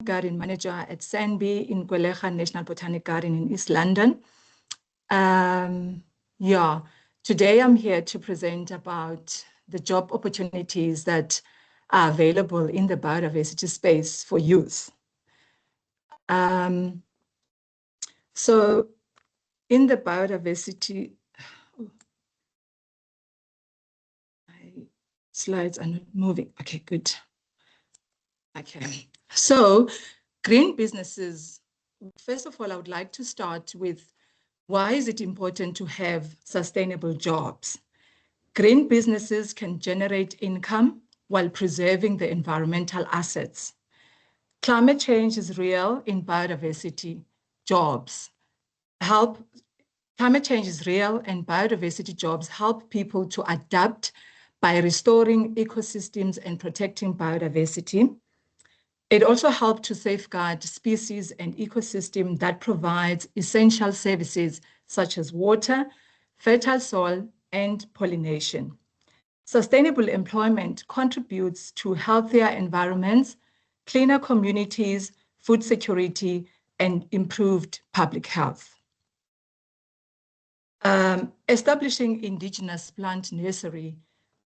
Garden Manager at SANBI in Gwelecha National Botanic Garden in East London. Today I'm here to present about the job opportunities that are available in the biodiversity space for youth. So in the biodiversity, my slides are not moving. Okay, good. Okay, so green businesses, first of all, I would like to start with why is it important to have sustainable jobs? Green businesses can generate income while preserving the environmental assets. Climate change is real in biodiversity jobs. Climate change is real and biodiversity jobs help people to adapt by restoring ecosystems and protecting biodiversity. It also helps to safeguard species and ecosystem that provides essential services such as water, fertile soil, and pollination. Sustainable employment contributes to healthier environments, cleaner communities, food security, and improved public health. Establishing indigenous plant nursery,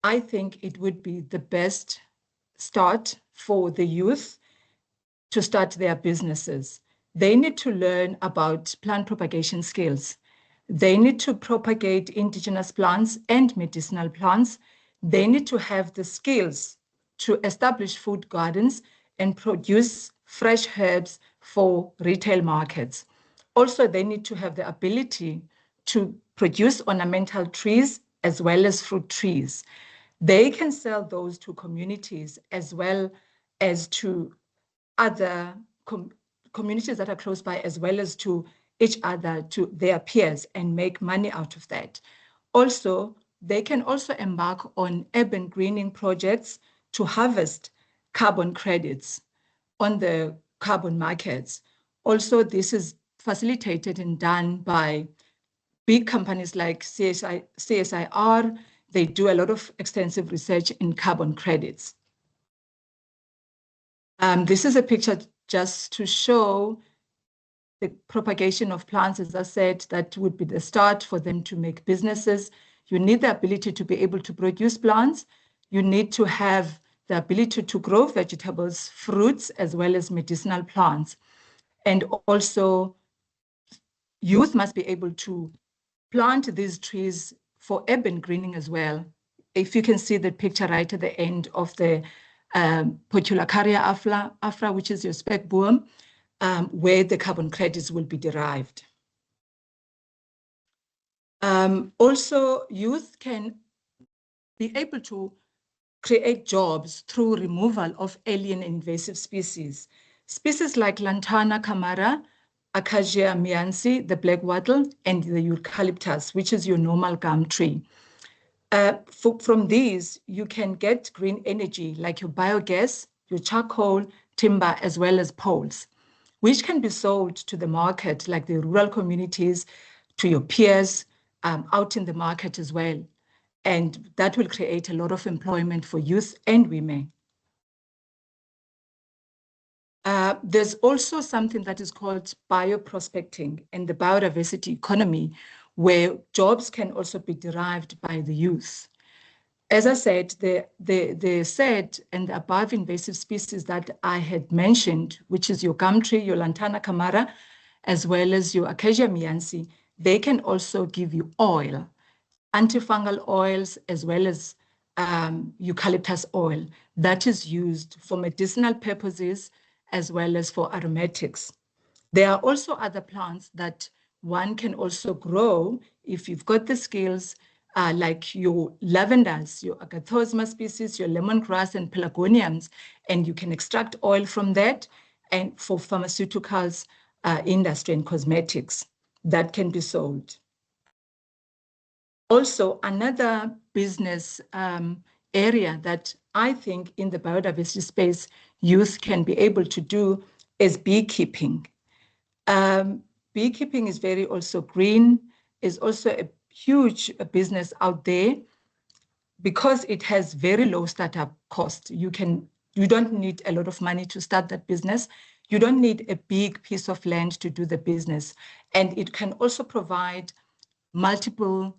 I think it would be the best start for the youth to start their businesses. They need to learn about plant propagation skills. They need to propagate indigenous plants and medicinal plants. They need to have the skills to establish food gardens and produce fresh herbs for retail markets. Also, they need to have the ability to produce ornamental trees as well as fruit trees. They can sell those to communities as well as to other communities that are close by, as well as to each other, to their peers, and make money out of that. Also, they can also embark on urban greening projects to harvest carbon credits on the carbon markets. Also, this is facilitated and done by big companies like CSIR. They do a lot of extensive research in carbon credits. This is a picture just to show the propagation of plants. As I said, that would be the start for them to make businesses. You need the ability to be able to produce plants. You need to have the ability to grow vegetables, fruits, as well as medicinal plants. And also, youth must be able to plant these trees for urban greening as well. If you can see the picture right at the end of the Portulacaria afra, which is your spec boom, where the carbon credits will be derived. Also, youth can be able to create jobs through removal of alien invasive species. Species like Lantana camara, Acacia miansi, the black wattle, and the eucalyptus, which is your normal gum tree. From these, you can get green energy like your biogas, your charcoal, timber, as well as poles, which can be sold to the market, like the rural communities, to your peers, out in the market as well. And that will create a lot of employment for youth and women. There's also something that is called bioprospecting in the biodiversity economy, where jobs can also be derived by the youth. As I said, the said and the above invasive species that I had mentioned, which is your gum tree, your Lantana camara, as well as your Acacia miansi, they can also give you oil, antifungal oils, as well as eucalyptus oil that is used for medicinal purposes as well as for aromatics. There are also other plants that one can also grow if you've got the skills, like your lavenders, your agathosma species, your lemongrass and pelargoniums, and you can extract oil from that, and for pharmaceuticals industry and cosmetics that can be sold. Also, another business area that I think in the biodiversity space youth can be able to do is beekeeping. Beekeeping is very also green, is also a huge business out there because it has very low startup cost. You don't need a lot of money to start that business. You don't need a big piece of land to do the business. And it can also provide multiple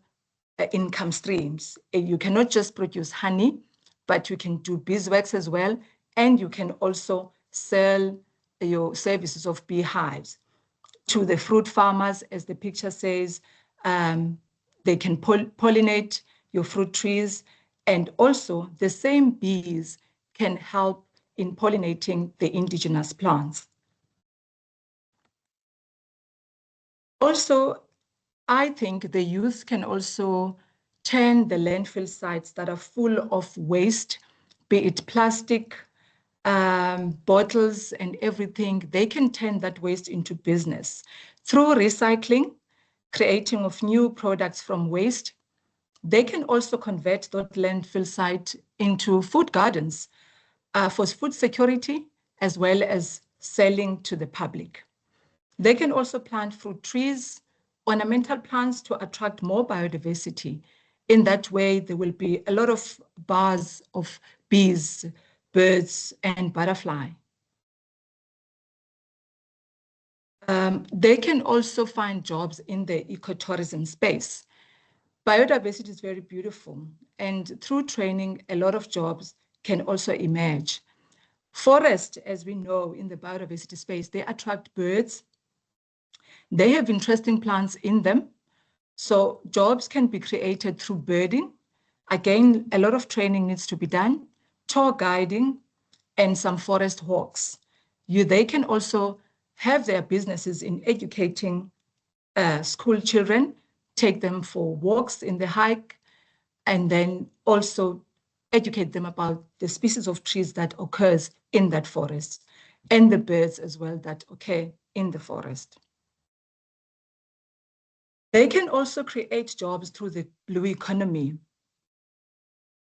income streams. You cannot just produce honey, but you can do beeswax as well. And you can also sell your services of beehives to the fruit farmers, as the picture says. They can pollinate your fruit trees. And also the same bees can help in pollinating the indigenous plants. Also, I think the youth can also turn the landfill sites that are full of waste, be it plastic, bottles and everything. They can turn that waste into business through recycling, creating of new products from waste. They can also convert that landfill site into food gardens for food security, as well as selling to the public. They can also plant fruit trees, ornamental plants to attract more biodiversity. In that way, there will be a lot of bars of bees, birds, and butterfly. They can also find jobs in the ecotourism space. Biodiversity is very beautiful, and through training, a lot of jobs can also emerge. Forest, as we know in the biodiversity space, they attract birds. They have interesting plants in them. So jobs can be created through birding. Again, a lot of training needs to be done, tour guiding, and some forest walks. They can also have their businesses in educating school children, take them for walks in the hike, and then also educate them about the species of trees that occurs in that forest and the birds as well that occur in the forest. They can also create jobs through the blue economy,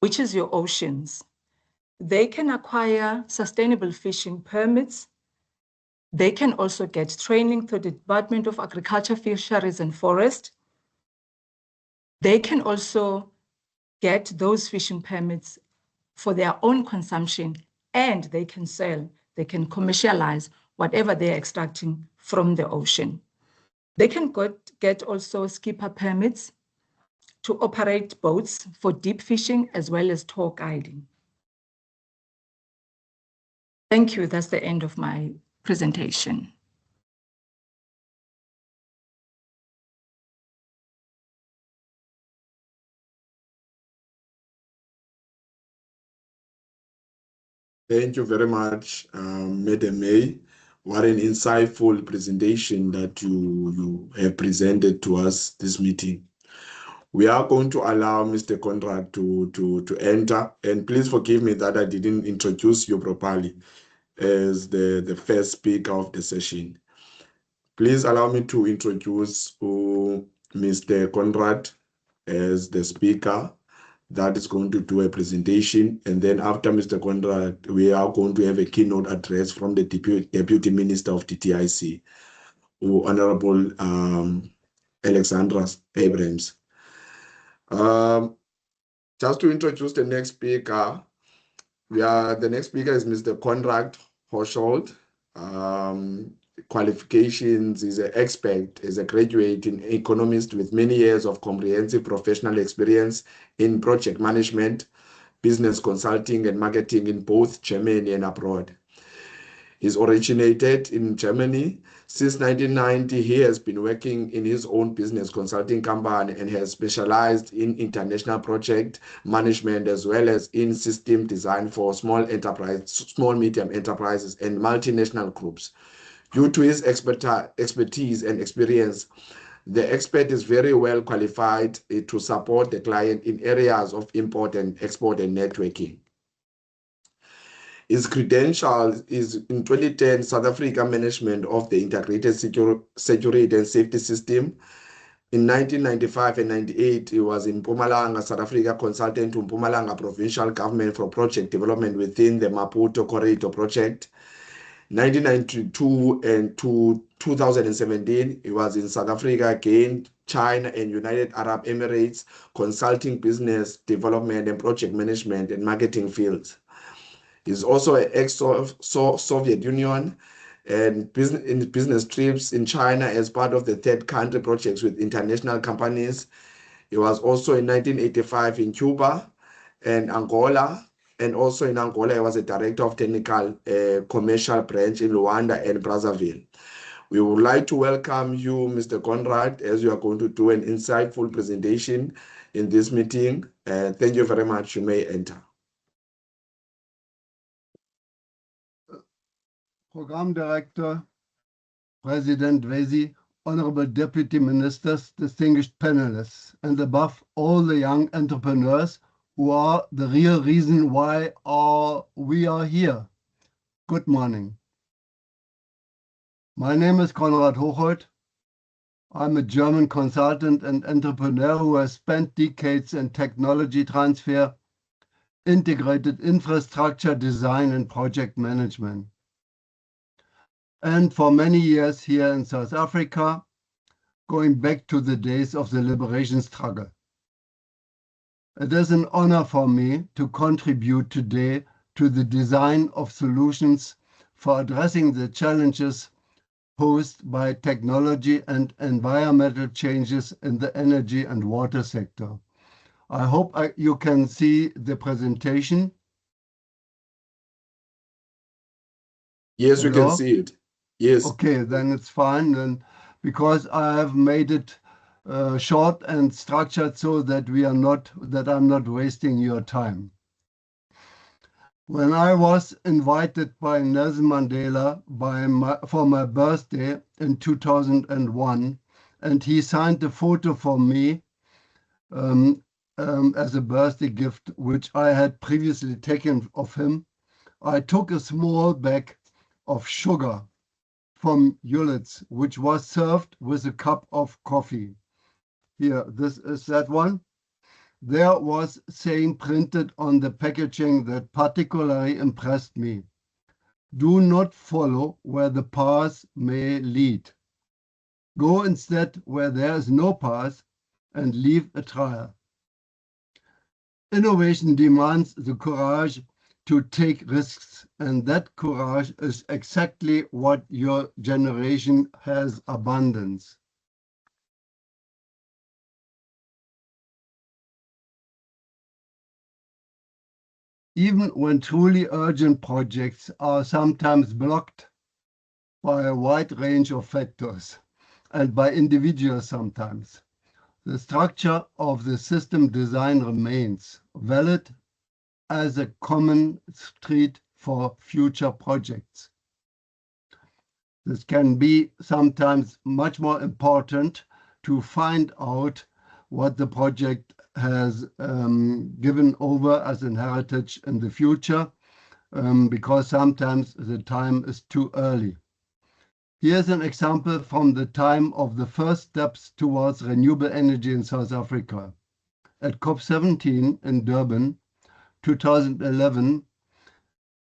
which is your oceans. They can acquire sustainable fishing permits. They can also get training through the Department of Agriculture, Fisheries and Forest. They can also get those fishing permits for their own consumption, and they can sell, they can commercialize whatever they're extracting from the ocean. They can get also skipper permits to operate boats for deep fishing as well as tour guiding. Thank you. That's the end of my presentation. Thank you very much, Madam May. What an insightful presentation that you have presented to us this meeting. We are going to allow Mr. Konrad to enter, and please forgive me that I didn't introduce you properly as the first speaker of the session. Please allow me to introduce Mr. Konrad as the speaker that is going to do a presentation, and then after Mr. Konrad, we are going to have a keynote address from the Deputy Minister of DTIC, Honorable Alexandra Abrams. Just to introduce the next speaker, the next speaker is Mr. Konrad Hochhold. Qualifications: is an expert, is a graduate in economist with many years of comprehensive professional experience in project management, business consulting and marketing in both Germany and abroad. He's originated in Germany. Since 1990, he has been working in his own business consulting company and has specialized in international project management as well as in system design for small, medium enterprises and multinational groups. Due to his expertise and experience, the expert is very well qualified to support the client in areas of import and export and networking. His credentials is in 2010, South Africa Management of the Integrated Security and Safety System. In 1995 and 98, he was in Mpumalanga, South Africa, consultant to Mpumalanga Provincial Government for project development within the Maputo Corridor project. 1992 and to 2017, he was in South Africa again, China and United Arab Emirates, consulting business development and project management and marketing fields. He's also an ex-Soviet Union and business trips in China as part of the third country projects with international companies. He was also in 1985 in Cuba and Angola. And also in Angola, he was a director of technical commercial branch in Luanda and Brazzaville. We would like to welcome you, Mr. Konrad, as you are going to do an insightful presentation in this meeting. Thank you very much. You may enter. Program Director, President Wesi, Honorable Deputy Ministers, distinguished panelists, and above all the young entrepreneurs who are the real reason why we are here. Good morning. My name is Konrad Hochhold. I'm a German consultant and entrepreneur who has spent decades in technology transfer, integrated infrastructure design and project management. And for many years here in South Africa, going back to the days of the liberation struggle. It is an honor for me to contribute today to the design of solutions for addressing the challenges posed by technology and environmental changes in the energy and water sector. I hope you can see the presentation. Yes, Hello? we can see it. Yes. Okay, then it's fine. Then, because I have made it short and structured so that I'm not wasting your time. When I was invited by Nelson Mandela for my birthday in 2001, and he signed a photo for me as a birthday gift, which I had previously taken of him, I took a small bag of sugar from Ulitz, which was served with a cup of coffee. Here, this is that one. There was saying printed on the packaging that particularly impressed me. Do not follow where the path may lead. Go instead where there is no path and leave a trail. Innovation demands the courage to take risks, and that courage is exactly what your generation has abundance. Even when truly urgent projects are sometimes blocked by a wide range of factors and by individuals sometimes, the structure of the system design remains valid as a common street for future projects. This can be sometimes much more important to find out what the project has given over as an heritage in the future, because sometimes the time is too early. Here's an example from the time of the first steps towards renewable energy in South Africa. At COP17 in Durban, 2011,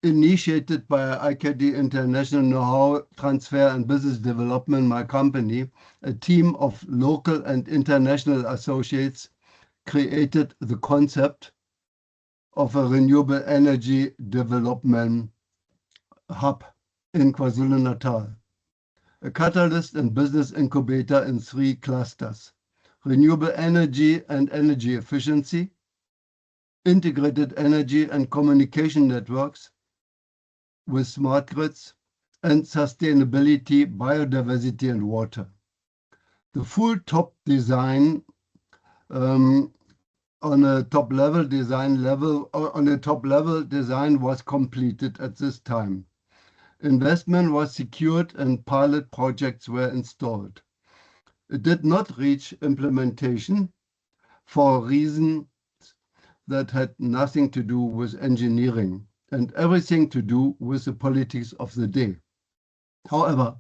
initiated by UNCTAD International Know-how Transfer and Business Development, my company, a team of local and international associates created the concept of a renewable energy development hub in KwaZulu-Natal, a catalyst and business incubator in 3 clusters: renewable energy and energy efficiency, integrated energy and communication networks with smart grids, and sustainability, biodiversity, and water. The full top design on a top level design was completed at this time. Investment was secured and pilot projects were installed. It did not reach implementation for reasons that had nothing to do with engineering and everything to do with the politics of the day. However,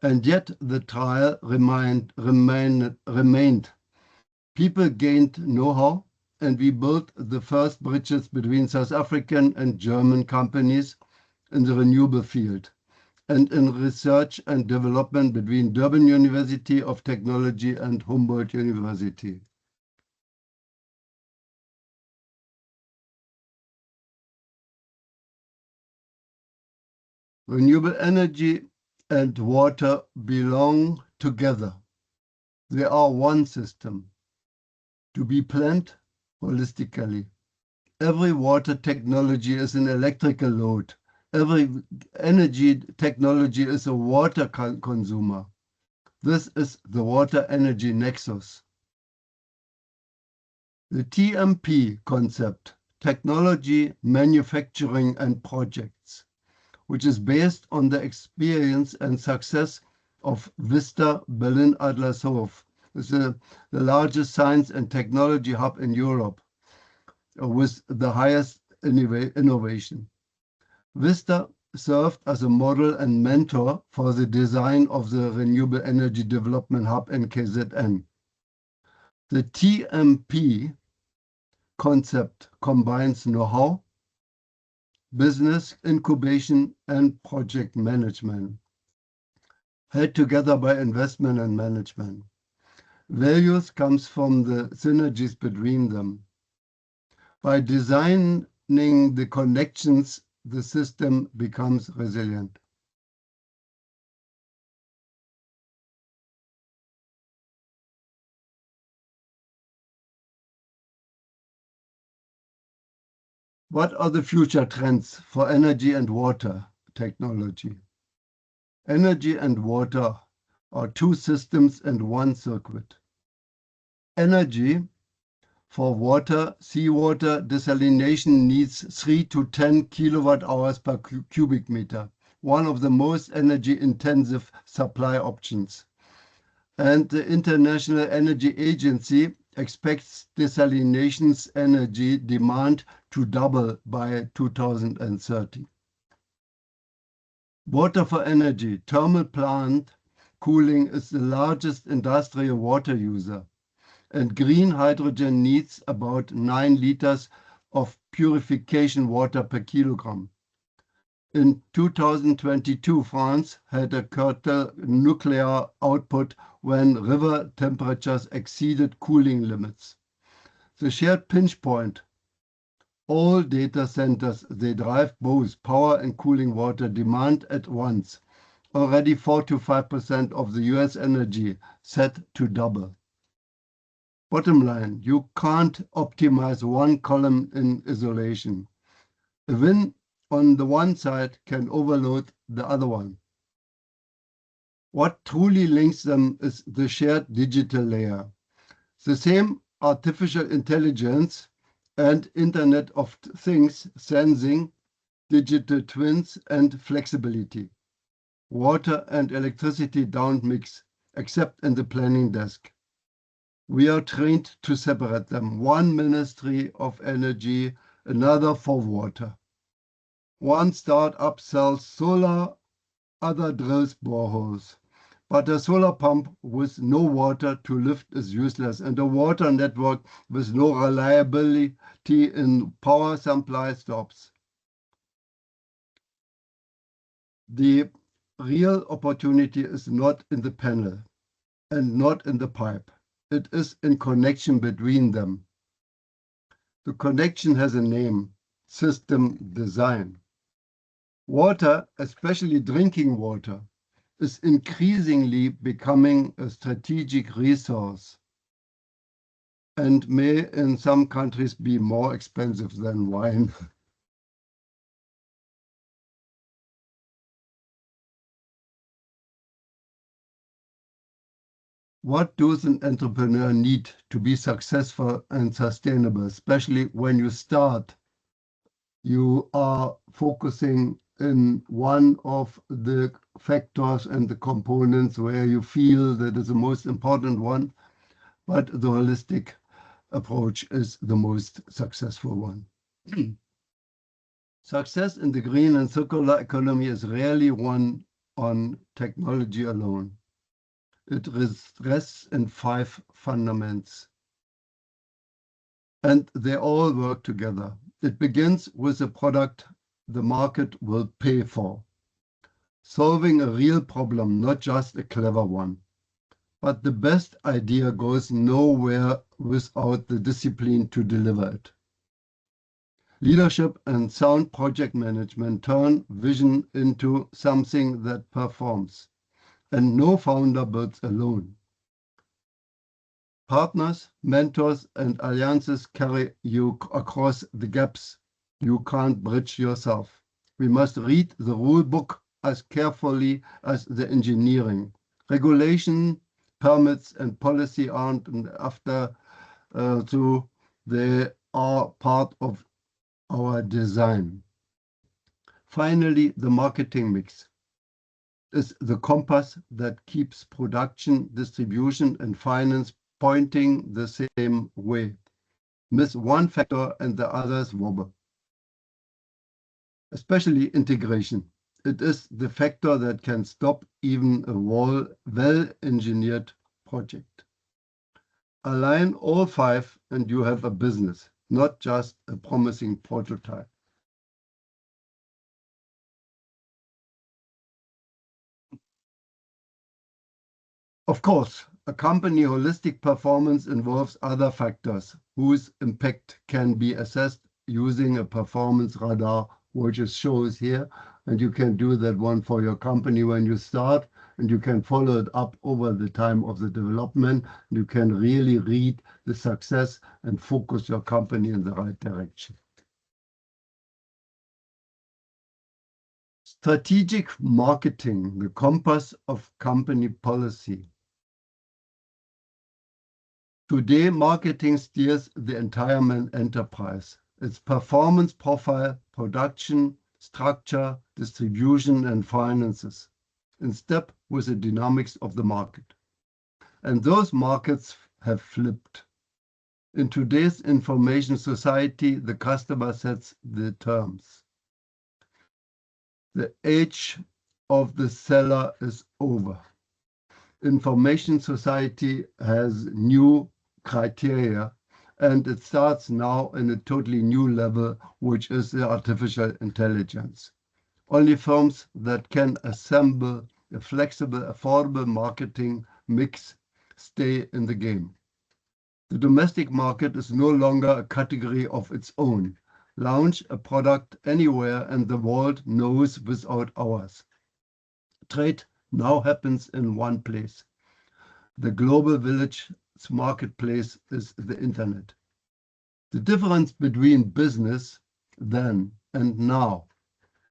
and yet the trial remained. People gained know-how, and we built the first bridges between South African and German companies in the renewable field, and in research and development between Durban University of Technology and Humboldt University. Renewable energy and water belong together. They are one system, to be planned holistically. Every water technology is an electrical load. Every energy technology is a water consumer. This is the water energy nexus. The TMP concept, technology, manufacturing and projects, which is based on the experience and success of Vista Berlin-Adlershof. It's the largest science and technology hub in Europe with the highest innovation. Vista served as a model and mentor for the design of the Renewable Energy Development Hub in KZN. The TMP concept combines know-how, business incubation, and project management, held together by investment and management. Values comes from the synergies between them. By designing the connections, the system becomes resilient. What are the future trends for energy and water technology? Energy and water are two systems and one circuit. Energy for water, seawater desalination needs 3 to 10 kilowatt hours per cubic meter, one of the most energy intensive supply options. And the International Energy Agency expects desalination's energy demand to double by 2030. Water for energy, thermal plant cooling is the largest industrial water user, and green hydrogen needs about 9 liters of purification water per kilogram. In 2022, France had a curtailed nuclear output when river temperatures exceeded cooling limits. The shared pinch point, all data centers, they drive both power and cooling water demand at once. Already 4 to 5% of the US energy set to double. Bottom line, you can't optimize one column in isolation. A win on the one side can overload the other one. What truly links them is the shared digital layer. The same artificial intelligence and Internet of Things sensing, digital twins and flexibility. Water and electricity don't mix, except in the planning desk. We are trained to separate them. One Ministry of Energy, another for water. One startup sells solar, other drills boreholes. But a solar pump with no water to lift is useless, and a water network with no reliability in power supply stops. The real opportunity is not in the panel and not in the pipe. It is in connection between them. The connection has a name, system design. Water, especially drinking water, is increasingly becoming a strategic resource and may in some countries be more expensive than wine. What does an entrepreneur need to be successful and sustainable, especially when you start? You are focusing in one of the factors and the components where you feel that is the most important one, but the holistic approach is the most successful one. Success in the green and circular economy is rarely won on technology alone. It rests in 5 fundamentals, and they all work together. It begins with a product the market will pay for. Solving a real problem, not just a clever one. But the best idea goes nowhere without the discipline to deliver it. Leadership and sound project management turn vision into something that performs, and no founder builds alone. Partners, mentors, and alliances carry you across the gaps you can't bridge yourself. We must read the rule book as carefully as the engineering. Regulation, permits, and policy aren't after so they are part of our design. Finally, the marketing mix is the compass that keeps production, distribution, and finance pointing the same way. Miss one factor and the others wobble. Especially integration. It is the factor that can stop even a well-engineered project. Align all five and you have a business, not just a promising prototype. Of course, a company holistic performance involves other factors whose impact can be assessed using a performance radar, which is shows here. And you can do that one for your company when you start, and you can follow it up over the time of the development. You can really read the success and focus your company in the right direction. Strategic marketing, the compass of company policy. Today, marketing steers the entire enterprise. Its performance profile, production, structure, distribution, and finances, in step with the dynamics of the market. And those markets have flipped. In today's information society, the customer sets the terms. The age of the seller is over. Information society has new criteria, and it starts now in a totally new level, which is the artificial intelligence. Only firms that can assemble a flexible, affordable marketing mix stay in the game. The domestic market is no longer a category of its own. Launch a product anywhere and the world knows without hours. Trade now happens in one place. The global village marketplace is the internet. The difference between business then and now.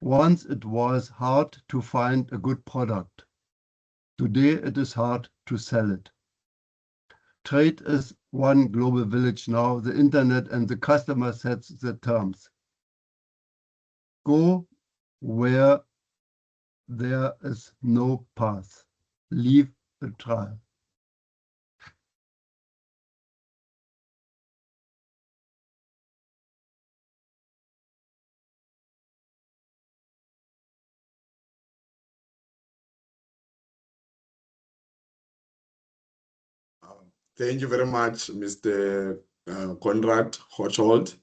Once it was hard to find a good product. Today it is hard to sell it. Trade is one global village now, the internet, and the customer sets the terms. Go where there is no path. Leave a trail. Thank you very much, Mr. Konrad Hochhold,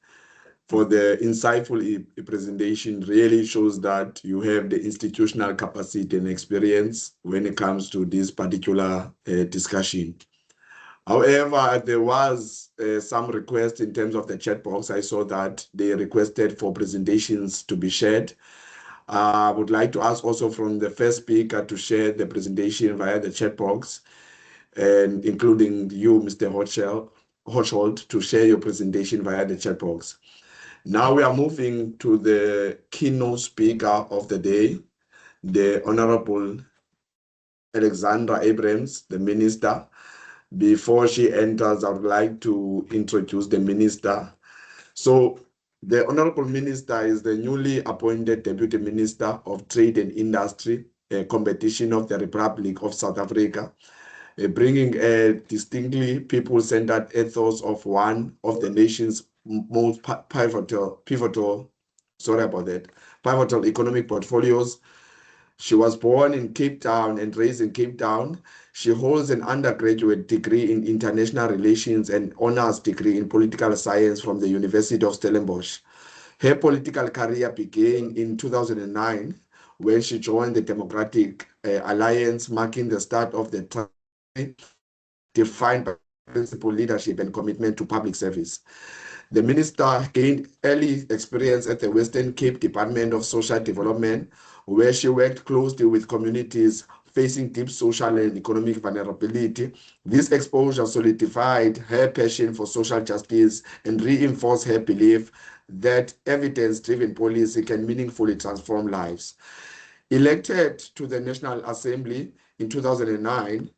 for the insightful presentation. Really shows that you have the institutional capacity and experience when it comes to this particular discussion. However, there was some request in terms of the chat box. I saw that they requested for presentations to be shared. I would like to ask also from the first speaker to share the presentation via the chat box, and including you, Mr. Hochhold, to share your presentation via the chat box. Now we are moving to the keynote speaker of the day, the Honorable Alexandra Abrams, the Minister. Before she enters, I would like to introduce the Minister. So the Honorable Minister is the newly appointed Deputy Minister of Trade and Industry, Competition of the Republic of South Africa, bringing a distinctly people-centered ethos of one of the nation's most pivotal economic portfolios. She was born in Cape Town and raised in Cape Town. She holds an undergraduate degree in international relations and honors degree in political science from the University of Stellenbosch. Her political career began in 2009 when she joined the Democratic Alliance, marking the start of the defined by principled leadership and commitment to public service. The minister gained early experience at the Western Cape Department of Social Development, where she worked closely with communities facing deep social and economic vulnerability. This exposure solidified her passion for social justice and reinforced her belief that evidence-driven policy can meaningfully transform lives. Elected to the National Assembly in 2019,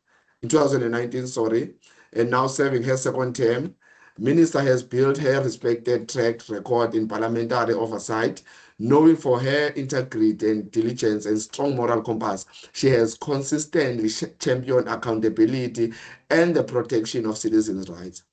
and now serving her second term, Minister has built her respected track record in parliamentary oversight. Knowing for her integrity and diligence and strong moral compass, she has consistently championed accountability and the protection of citizens' rights.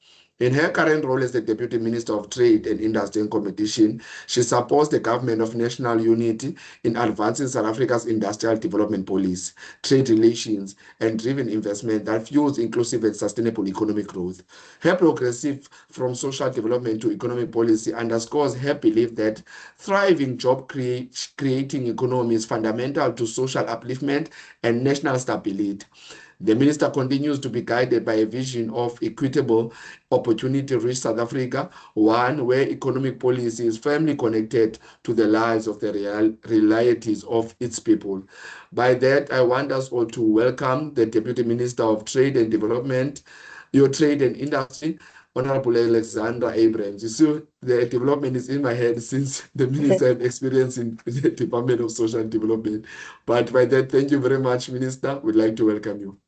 In her current role as the Deputy Minister of Trade and Industry and Competition, she supports the government of national unity in advancing South Africa's industrial development policy, trade relations, and driven investment that fuels inclusive and sustainable economic growth. Her progressive from social development to economic policy underscores her belief that thriving job-creating economy is fundamental to social upliftment and national stability. The minister continues to be guided by a vision of equitable, opportunity-rich South Africa, one where economic policy is firmly connected to the lives of the realities of its people. By that, I want us all to welcome the Deputy Minister of Trade and Development, your Trade and Industry, Honorable Alexandra Abrams. You see, the development is in my head since the minister had experience in the Department of Social Development. But by that, thank you very much, Minister. We'd like to welcome you.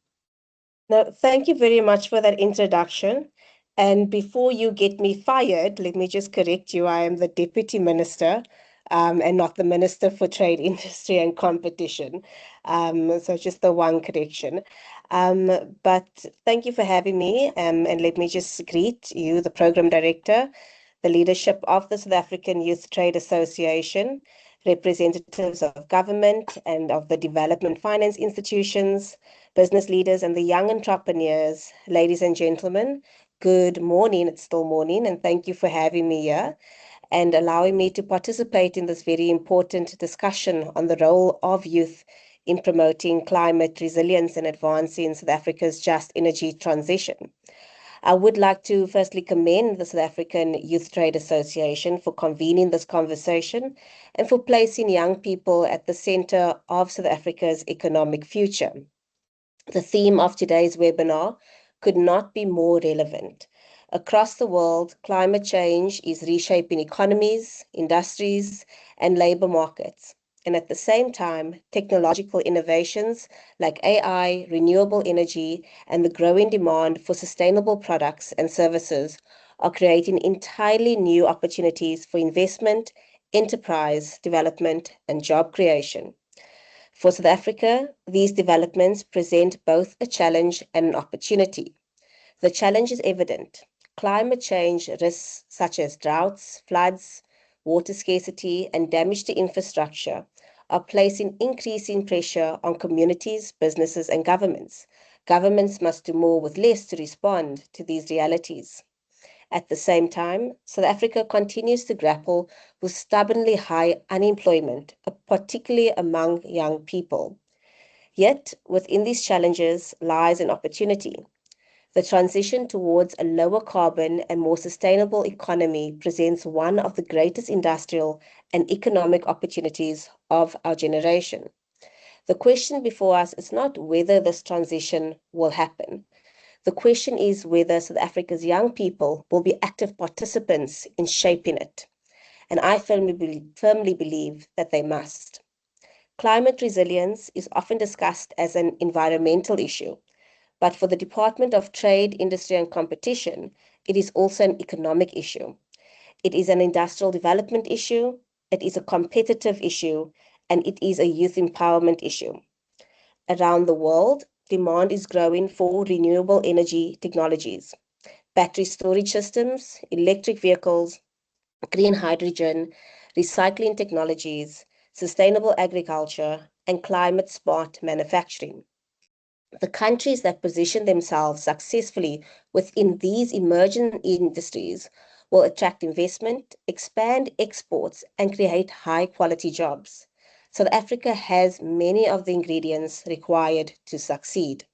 No, thank you very much for that introduction. And before you get me fired, let me just correct you. I am the Deputy Minister and not the Minister for Trade, Industry and Competition. So just the one correction. But thank you for having me. And let me just greet you, the Program Director, the leadership of the South African Youth Trade Association, representatives of government and of the development finance institutions, business leaders and the young entrepreneurs. Ladies and gentlemen, good morning. It's still morning, and thank you for having me here and allowing me to participate in this very important discussion on the role of youth in promoting climate resilience and advancing South Africa's just energy transition. I would like to firstly commend the South African Youth Trade Association for convening this conversation and for placing young people at the center of South Africa's economic future. The theme of today's webinar could not be more relevant. Across the world, climate change is reshaping economies, industries, and labor markets. And at the same time, technological innovations like AI, renewable energy, and the growing demand for sustainable products and services are creating entirely new opportunities for investment, enterprise development, and job creation. For South Africa, these developments present both a challenge and an opportunity. The challenge is evident. Climate change risks such as droughts, floods, water scarcity, and damage to infrastructure are placing increasing pressure on communities, businesses, and governments. Governments must do more with less to respond to these realities. At the same time, South Africa continues to grapple with stubbornly high unemployment, particularly among young people. Yet, within these challenges lies an opportunity. The transition towards a lower carbon and more sustainable economy presents one of the greatest industrial and economic opportunities of our generation. The question before us is not whether this transition will happen. The question is whether South Africa's young people will be active participants in shaping it. And I firmly believe that they must. Climate resilience is often discussed as an environmental issue, but for the Department of Trade, Industry and Competition, it is also an economic issue. It is an industrial development issue, it is a competitive issue, and it is a youth empowerment issue. Around the world, demand is growing for renewable energy technologies, battery storage systems, electric vehicles, green hydrogen, recycling technologies, sustainable agriculture, and climate-smart manufacturing. The countries that position themselves successfully within these emerging industries will attract investment, expand exports, and create high-quality jobs. South Africa has many of the ingredients required to succeed.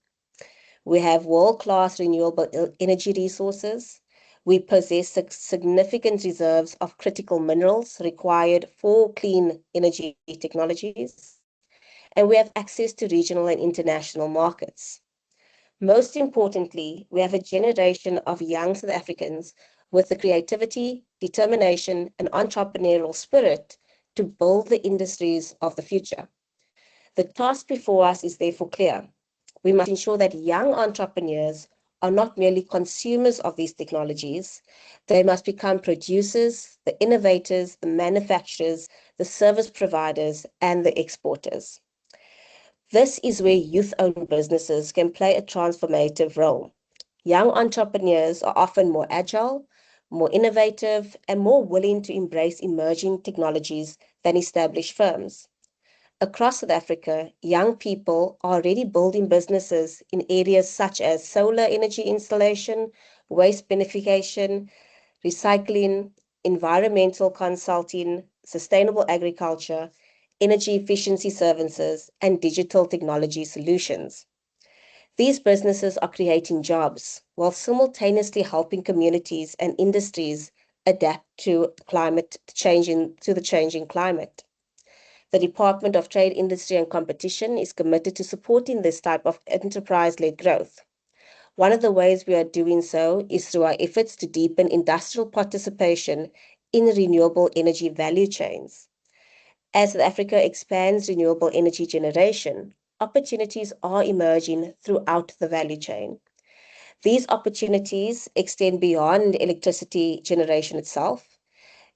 We have world-class renewable energy resources. We possess significant reserves of critical minerals required for clean energy technologies, and we have access to regional and international markets. Most importantly, we have a generation of young South Africans with the creativity, determination, and entrepreneurial spirit to build the industries of the future. The task before us is therefore clear. We must ensure that young entrepreneurs are not merely consumers of these technologies. They must become producers, the innovators, the manufacturers, the service providers, and the exporters. This is where youth-owned businesses can play a transformative role. Young entrepreneurs are often more agile, more innovative, and more willing to embrace emerging technologies than established firms. Across South Africa, young people are already building businesses in areas such as solar energy installation, waste beneficiation, recycling, environmental consulting, sustainable agriculture, energy efficiency services, and digital technology solutions. These businesses are creating jobs while simultaneously helping communities and industries adapt to the changing climate. The Department of Trade, Industry and Competition is committed to supporting this type of enterprise-led growth. One of the ways we are doing so is through our efforts to deepen industrial participation in renewable energy value chains. As South Africa expands renewable energy generation, opportunities are emerging throughout the value chain. These opportunities extend beyond electricity generation itself.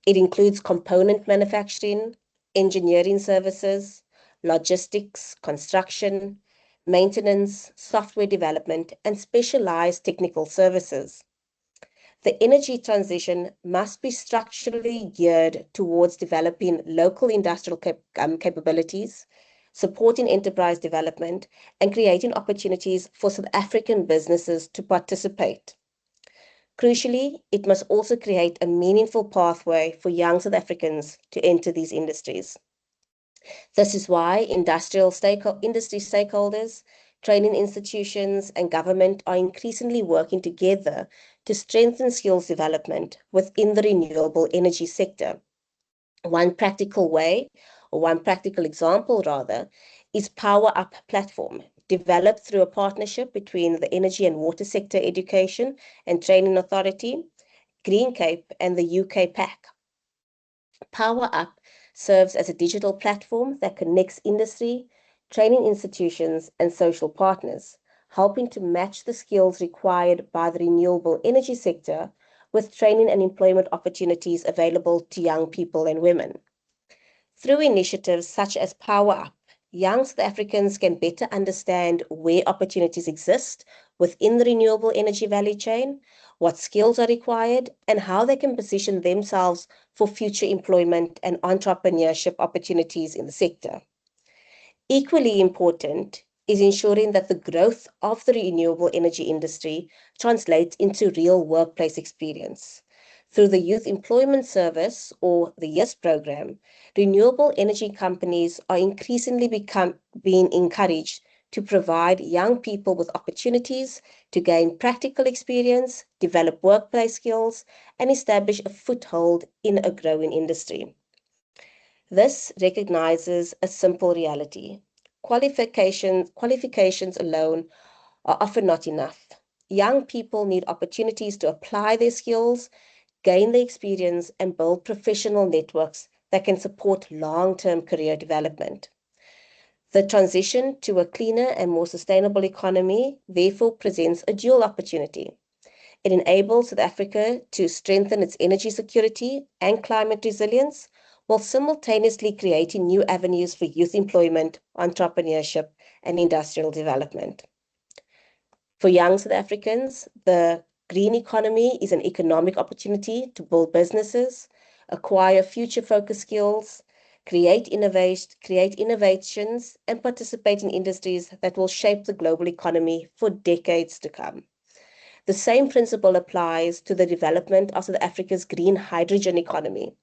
It includes component manufacturing, engineering services, logistics, construction, maintenance, software development, and specialized technical services. The energy transition must be structurally geared towards developing local industrial capabilities, supporting enterprise development, and creating opportunities for South African businesses to participate. Crucially, it must also create a meaningful pathway for young South Africans to enter these industries. This is why industry stakeholders, training institutions, and government are increasingly working together to strengthen skills development within the renewable energy sector. One practical example is Power Up platform, developed through a partnership between the Energy and Water Sector Education and Training Authority, Green Cape, and the UK PAC. Power Up serves as a digital platform that connects industry, training institutions, and social partners, helping to match the skills required by the renewable energy sector with training and employment opportunities available to young people and women. Through initiatives such as Power Up, young South Africans can better understand where opportunities exist within the renewable energy value chain, what skills are required, and how they can position themselves for future employment and entrepreneurship opportunities in the sector. Equally important is ensuring that the growth of the renewable energy industry translates into real workplace experience. Through the Youth Employment Service, or the YES program, renewable energy companies are increasingly being encouraged to provide young people with opportunities to gain practical experience, develop workplace skills, and establish a foothold in a growing industry. This recognizes a simple reality. Qualifications alone are often not enough. Young people need opportunities to apply their skills, gain the experience, and build professional networks that can support long-term career development. The transition to a cleaner and more sustainable economy therefore presents a dual opportunity. It enables South Africa to strengthen its energy security and climate resilience, while simultaneously creating new avenues for youth employment, entrepreneurship, and industrial development. For young South Africans, the green economy is an economic opportunity to build businesses, acquire future-focused skills, create innovations, and participate in industries that will shape the global economy for decades to come. The same principle applies to the development of South Africa's green hydrogen economy.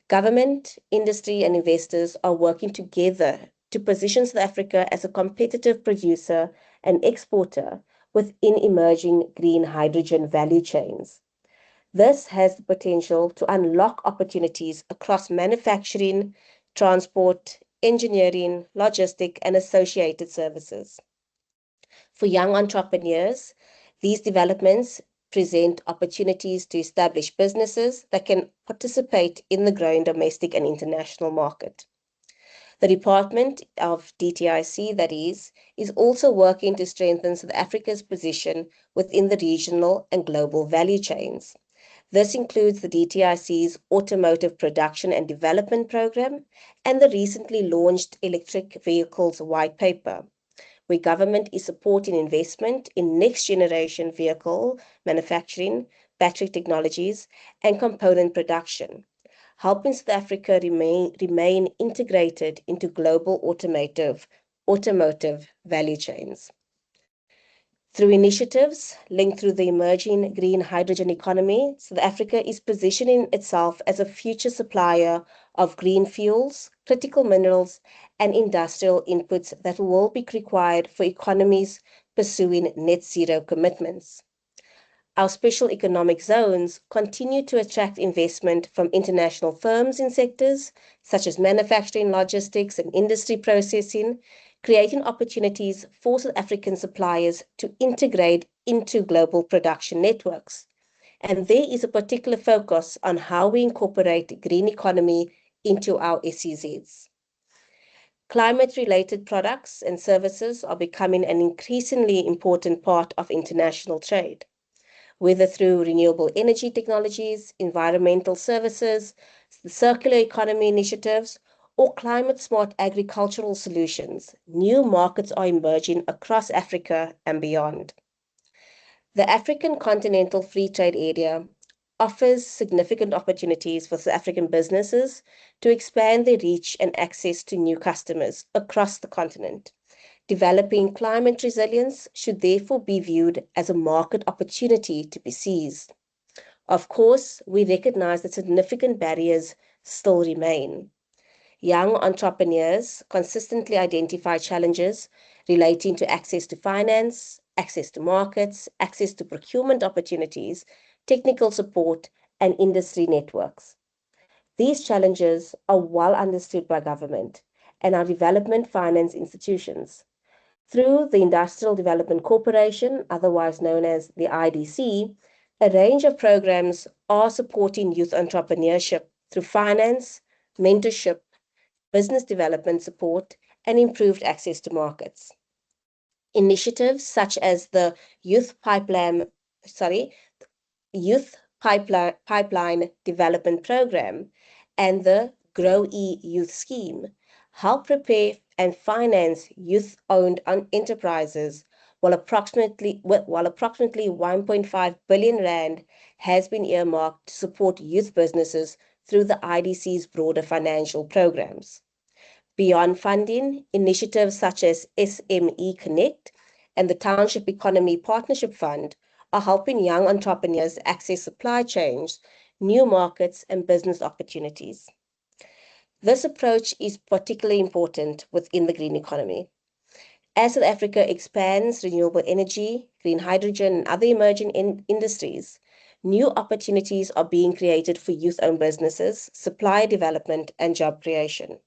Government, industry, and investors are working together to position South Africa as a competitive producer and exporter within emerging green hydrogen value chains. This has the potential to unlock opportunities across manufacturing, transport, engineering, logistics, and associated services. For young entrepreneurs, these developments present opportunities to establish businesses that can participate in the growing domestic and international market. The Department of DTIC, that is also working to strengthen South Africa's position within the regional and global value chains. This includes the DTIC's Automotive Production and Development Program and the recently launched Electric Vehicles White Paper, where government is supporting investment in next-generation vehicle manufacturing, battery technologies, and component production, helping South Africa remain integrated into global automotive value chains. Through initiatives linked through the emerging green hydrogen economy, South Africa is positioning itself as a future supplier of green fuels, critical minerals, and industrial inputs that will be required for economies pursuing net zero commitments. Our special economic zones continue to attract investment from international firms in sectors such as manufacturing, logistics, and industry processing, creating opportunities for South African suppliers to integrate into global production networks. And there is a particular focus on how we incorporate green economy into our SEZs. Climate-related products and services are becoming an increasingly important part of international trade, whether through renewable energy technologies, environmental services, the circular economy initiatives, or climate-smart agricultural solutions. New markets are emerging across Africa and beyond. The African Continental Free Trade Area offers significant opportunities for South African businesses to expand their reach and access to new customers across the continent. Developing climate resilience should therefore be viewed as a market opportunity to be seized. Of course, we recognize that significant barriers still remain. Young entrepreneurs consistently identify challenges relating to access to finance, access to markets, access to procurement opportunities, technical support, and industry networks. These challenges are well understood by government and our development finance institutions. Through the Industrial Development Corporation, otherwise known as the IDC, a range of programs are supporting youth entrepreneurship through finance, mentorship, business development support, and improved access to markets. Initiatives such as the Youth Pipeline Development Program and the GrowE Youth Scheme help prepare and finance youth-owned enterprises, while approximately 1.5 billion rand has been earmarked to support youth businesses through the IDC's broader financial programs. Beyond funding, initiatives such as SME Connect and the Township Economy Partnership Fund are helping young entrepreneurs access supply chains, new markets, and business opportunities. This approach is particularly important within the green economy. As South Africa expands renewable energy, green hydrogen, and other emerging industries, new opportunities are being created for youth-owned businesses, supplier development, and job creation.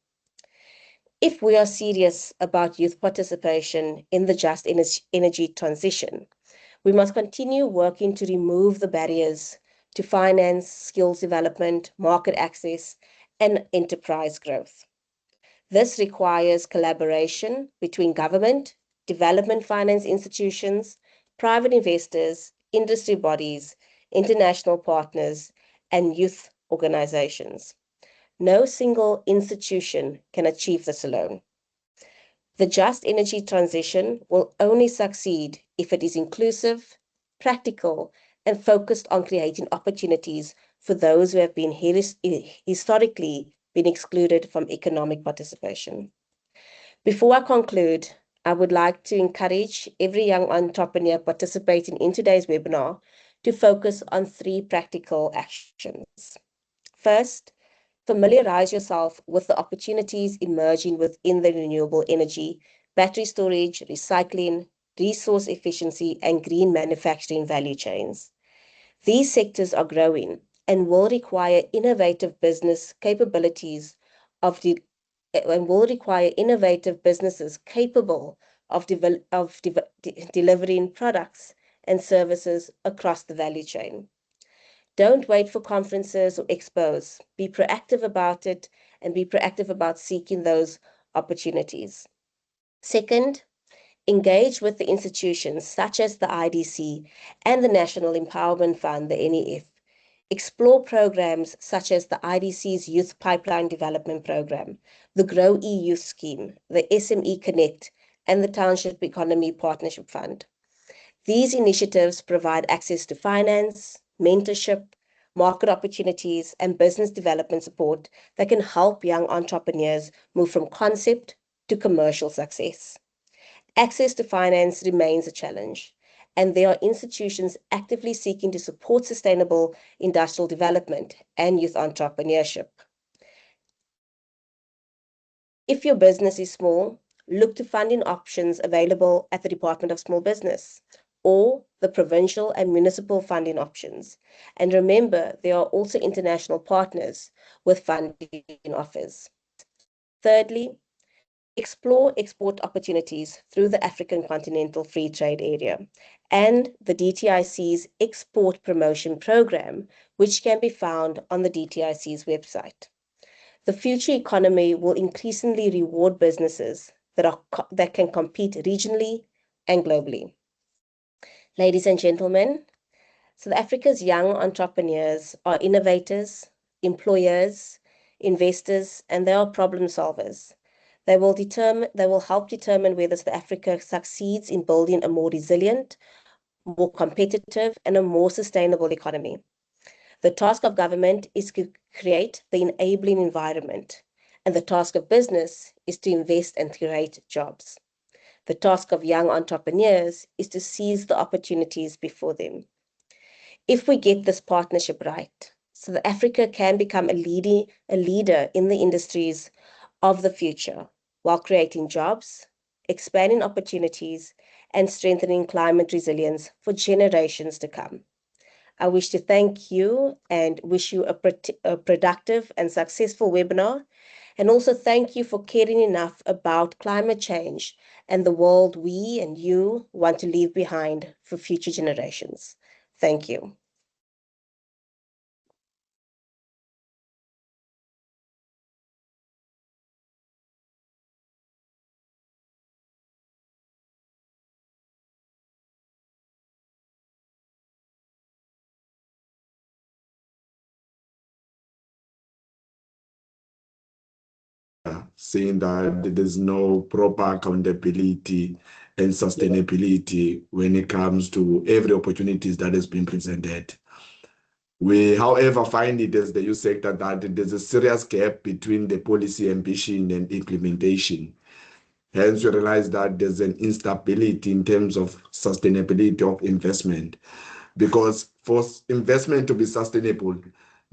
If we are serious about youth participation in the just energy transition, we must continue working to remove the barriers to finance, skills development, market access, and enterprise growth. This requires collaboration between government, development finance institutions, private investors, industry bodies, international partners, and youth organizations. No single institution can achieve this alone. The just energy transition will only succeed if it is inclusive, practical, and focused on creating opportunities for those who have been historically been excluded from economic participation. Before I conclude, I would like to encourage every young entrepreneur participating in today's webinar to focus on 3 practical actions. First, familiarize yourself with the opportunities emerging within the renewable energy, battery storage, recycling, resource efficiency, and green manufacturing value chains. These sectors are growing and will require innovative businesses capable of delivering products and services across the value chain. Don't wait for conferences or expos. Be proactive about it and be proactive about seeking those opportunities. Second, engage with the institutions such as the IDC and the National Empowerment Fund, the NEF. Explore programs such as the IDC's Youth Pipeline Development Program, the Grow EU Scheme, the SME Connect, and the Township Economy Partnership Fund. These initiatives provide access to finance, mentorship, market opportunities, and business development support that can help young entrepreneurs move from concept to commercial success. Access to finance remains a challenge, and there are institutions actively seeking to support sustainable industrial development and youth entrepreneurship. If your business is small, look to funding options available at the Department of Small Business or the provincial and municipal funding options. And remember, there are also international partners with funding offers. Thirdly, explore export opportunities through the African Continental Free Trade Area and the DTIC's Export Promotion Program, which can be found on the DTIC's website. The future economy will increasingly reward businesses that can compete regionally and globally. Ladies and gentlemen, South Africa's young entrepreneurs are innovators, employers, investors, and they are problem solvers. They will help determine whether South Africa succeeds in building a more resilient, more competitive, and a more sustainable economy. The task of government is to create the enabling environment, and the task of business is to invest and create jobs. The task of young entrepreneurs is to seize the opportunities before them. If we get this partnership right, South Africa can become a leader in the industries of the future, while creating jobs, expanding opportunities, and strengthening climate resilience for generations to come. I wish to thank you and wish you a productive and successful webinar, and also thank you for caring enough about climate change and the world we and you want to leave behind for future generations. Thank you. Saying that there's no proper accountability and sustainability when it comes to every opportunities that has been presented. We, however, find it as the youth sector that there's a serious gap between the policy ambition and implementation. Hence, we realize that there's an instability in terms of sustainability of investment, because for investment to be sustainable,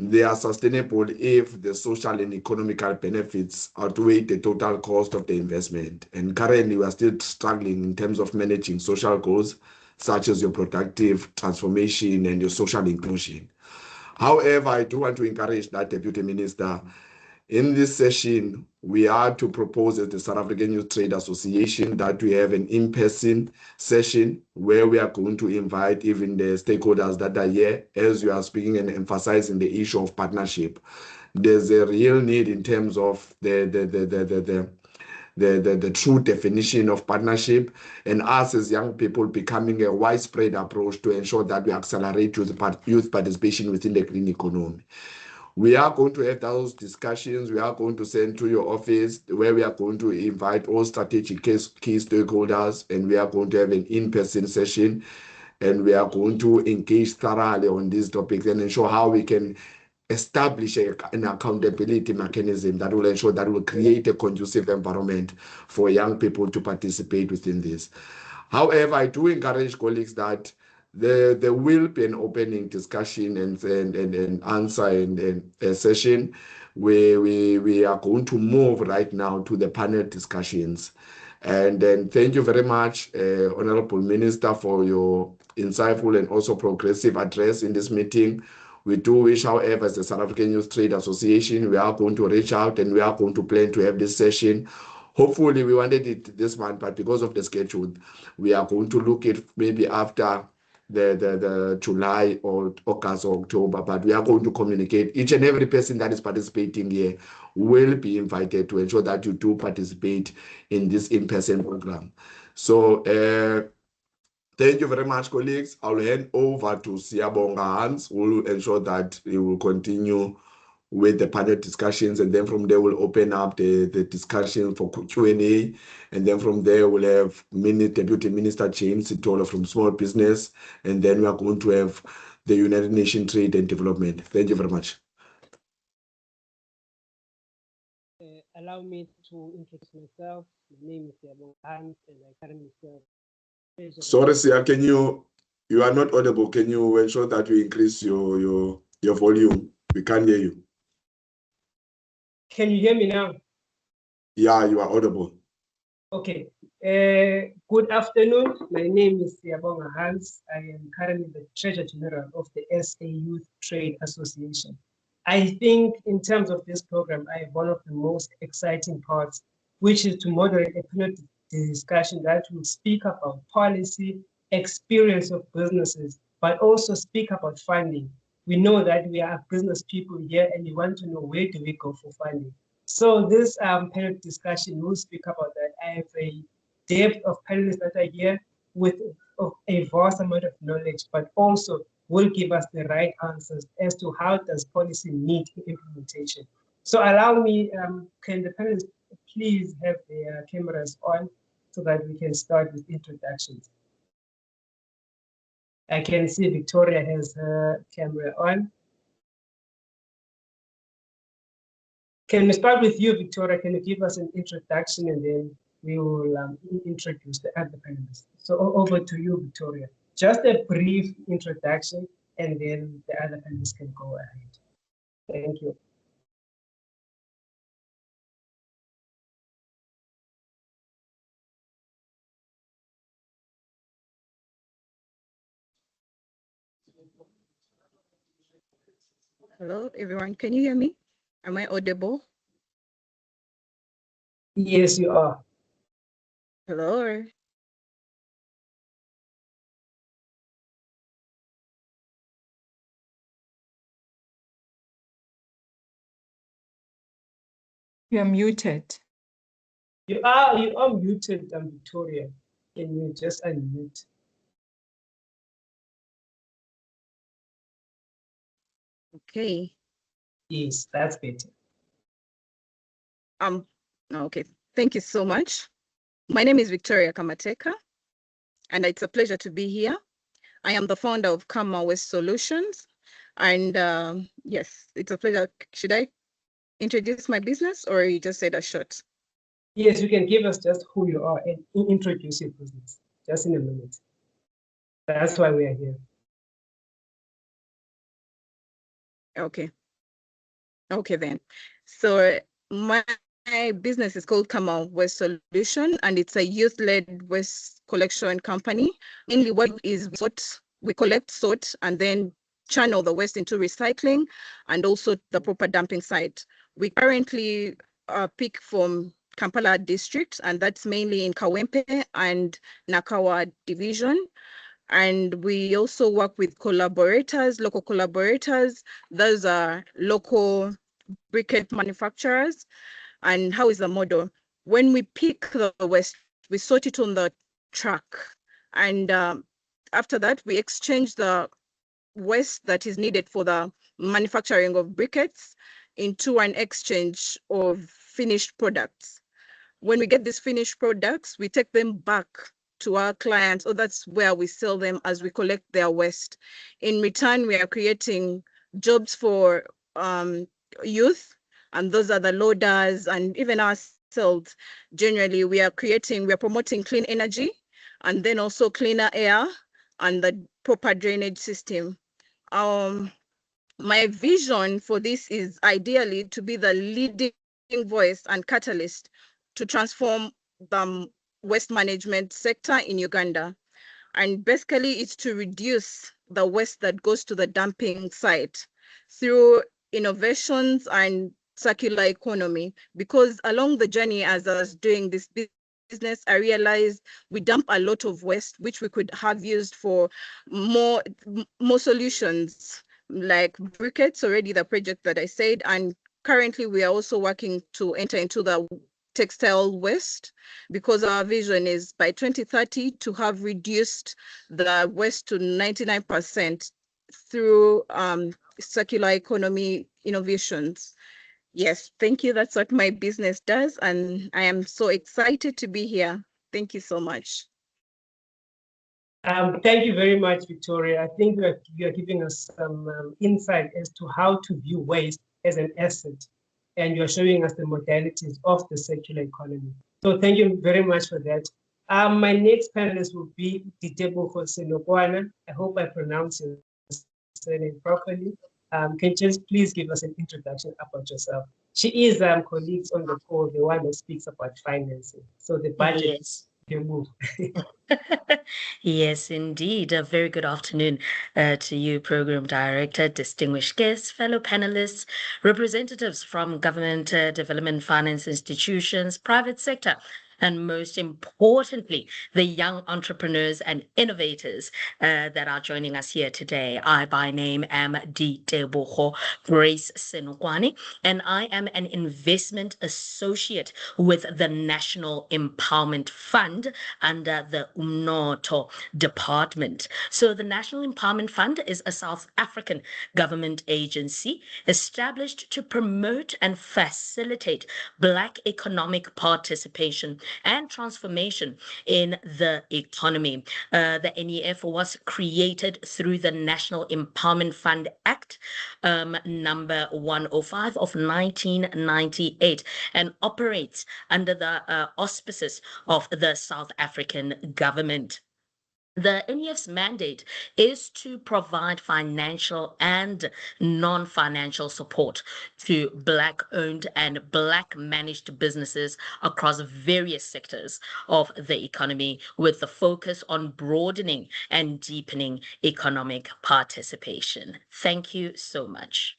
they are sustainable if the social and economical benefits outweigh the total cost of the investment. And currently, we are still struggling in terms of managing social goals, such as your productive transformation and your social inclusion. However, I do want to encourage that, Deputy Minister, in this session, we are to propose at the South African Youth Trade Association that we have an in-person session where we are going to invite even the stakeholders that are here, as you are speaking and emphasizing the issue of partnership. There's a real need in terms of the true definition of partnership, and us as young people becoming a widespread approach to ensure that we accelerate youth participation within the green economy. We are going to have those discussions. We are going to send to your office where we are going to invite all strategic key stakeholders, and we are going to have an in-person session, and we are going to engage thoroughly on these topics and ensure how we can establish an accountability mechanism that will ensure that will create a conducive environment for young people to participate within this. However, I do encourage colleagues that there will be an opening discussion and answer and a session where we are going to move right now to the panel discussions. And then thank you very much, Honorable Minister, for your insightful and also progressive address in this meeting. We do wish, however, as the South African Youth Trade Association, we are going to reach out and we are going to plan to have this session. Hopefully, we wanted it this month, but because of the schedule, we are going to look at maybe after the July or August or October, but we are going to communicate. Each and every person that is participating here will be invited to ensure that you do participate in this in-person program. So thank you very much, colleagues. I'll hand over to Siyabonga Hans, who will ensure that he will continue with the panel discussions, and then from there we'll open up the discussion for Q&A, and then from there we'll have Deputy Minister James Sithole from Small Business, and then we are going to have the United Nations Trade and Development. Thank you very much. Allow me to introduce myself. My name is Siyabonga Hans, and I currently serve. Sorry, Sia, you are not audible. Can you ensure that you increase your volume? We can't hear you. Can you hear me now? Yeah, you are audible. Okay. Good afternoon. My name is Siyabonga Hans. I am currently the Treasurer General of the SA Youth Trade Association. I think in terms of this program, I have one of the most exciting parts, which is to moderate a panel discussion that will speak about policy, experience of businesses, but also speak about funding. We know that we are business people here and we want to know where do we go for funding. So this panel discussion will speak about that. I have a depth of panelists that are here with a vast amount of knowledge, but also will give us the right answers as to how does policy meet implementation. So allow me, can the panelists please have their cameras on so that we can start with introductions. I can see Victoria has her camera on. Can we start with you, Victoria? Can you give us an introduction and then we will introduce the other panelists. So over to you, Victoria. Just a brief introduction and then the other panelists can go ahead. Thank you. Hello, everyone. Can you hear me? Am I audible? Yes, you are. Hello. You're muted. You are muted, Victoria. Can you just unmute? Okay. Yes, that's better. Okay. Thank you so much. My name is Victoria Kamateka, and it's a pleasure to be here. I am the founder of Kama Waste Solutions, and yes, it's a pleasure. Should I introduce my business, or you just said a short? Yes, you can give us just who you are and introduce your business, just in a minute. That's why we are here. Okay. Okay then. So my business is called Kama Waste Solution, and it's a youth-led waste collection company. Mainly what is what we collect, sort, and then channel the waste into recycling and also the proper dumping site. We currently pick from Kampala district, and that's mainly in Kawempe and Nakawa division. And we also work with collaborators, local collaborators. Those are local briquette manufacturers. And how is the model? When we pick the waste, we sort it on the truck. And after that, we exchange the waste that is needed for the manufacturing of briquettes into an exchange of finished products. When we get these finished products, we take them back to our clients, or that's where we sell them as we collect their waste. In return, we are creating jobs for youth, and those are the loaders, and even ourselves. Generally, we are promoting clean energy, and then also cleaner air and the proper drainage system. My vision for this is ideally to be the leading voice and catalyst to transform the waste management sector in Uganda. And basically it's to reduce the waste that goes to the dumping site through innovations and circular economy. Because along the journey, as I was doing this business, I realized we dump a lot of waste, which we could have used for more solutions, like briquettes, already the project that I said. And currently we are also working to enter into the textile waste, because our vision is by 2030 to have reduced the waste to 99% through circular economy innovations. Yes, thank you. That's what my business does. And I am so excited to be here. Thank you so much. Thank you very much, Victoria. I think you are giving us some insight as to how to view waste as an asset, and you're showing us the modalities of the circular economy. So thank you very much for that. My next panelist will be Ditebogo Senokwana. I hope I pronounced your surname properly. Can you just please give us an introduction about yourself? She is colleagues on the call, the one that speaks about financing. So the budget, Yes. you move. Yes, indeed. A very good afternoon to you, Program Director, distinguished guests, fellow panelists, representatives from government, development finance institutions, private sector, and most importantly, the young entrepreneurs and innovators that are joining us here today. I, by name, am Ditebogo Grace Senokwane, and I am an investment associate with the National Empowerment Fund under the Umnoto Department. So the National Empowerment Fund is a South African government agency established to promote and facilitate Black economic participation and transformation in the economy. The NEF was created through the National Empowerment Fund Act number 105 of 1998 and operates under the auspices of the South African government. The NEF's mandate is to provide financial and non-financial support to Black-owned and Black-managed businesses across various sectors of the economy, with the focus on broadening and deepening economic participation. Thank you so much.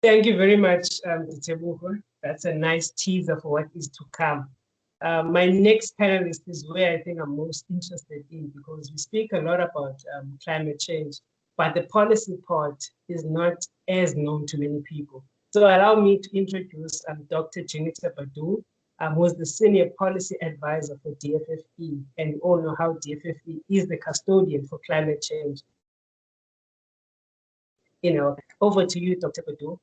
Thank you very much, Ditebogo. That's a nice teaser for what is to come. My next panelist is where I think I'm most interested in, because we speak a lot about climate change, but the policy part is not as known to many people. So allow me to introduce Dr. Junita Badu, who is the Senior Policy Advisor for DFFE, and we all know how DFFE is the custodian for climate change. Over to you, Dr. Badu.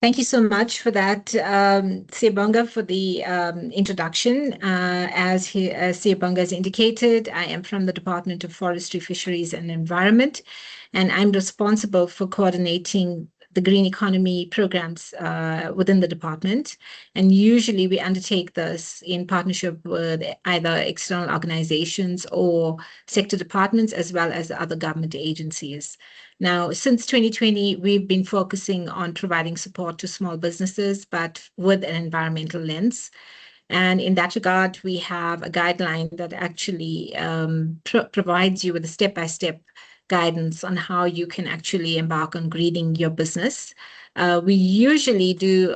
Thank you so much for that, Siyabonga, for the introduction. As Siyabonga has indicated, I am from the Department of Forestry, Fisheries and Environment, and I'm responsible for coordinating the green economy programs within the department. And usually we undertake this in partnership with either external organizations or sector departments, as well as other government agencies. Now, since 2020, we've been focusing on providing support to small businesses, but with an environmental lens. And in that regard, we have a guideline that actually provides you with a step-by-step guidance on how you can actually embark on greening your business. We usually do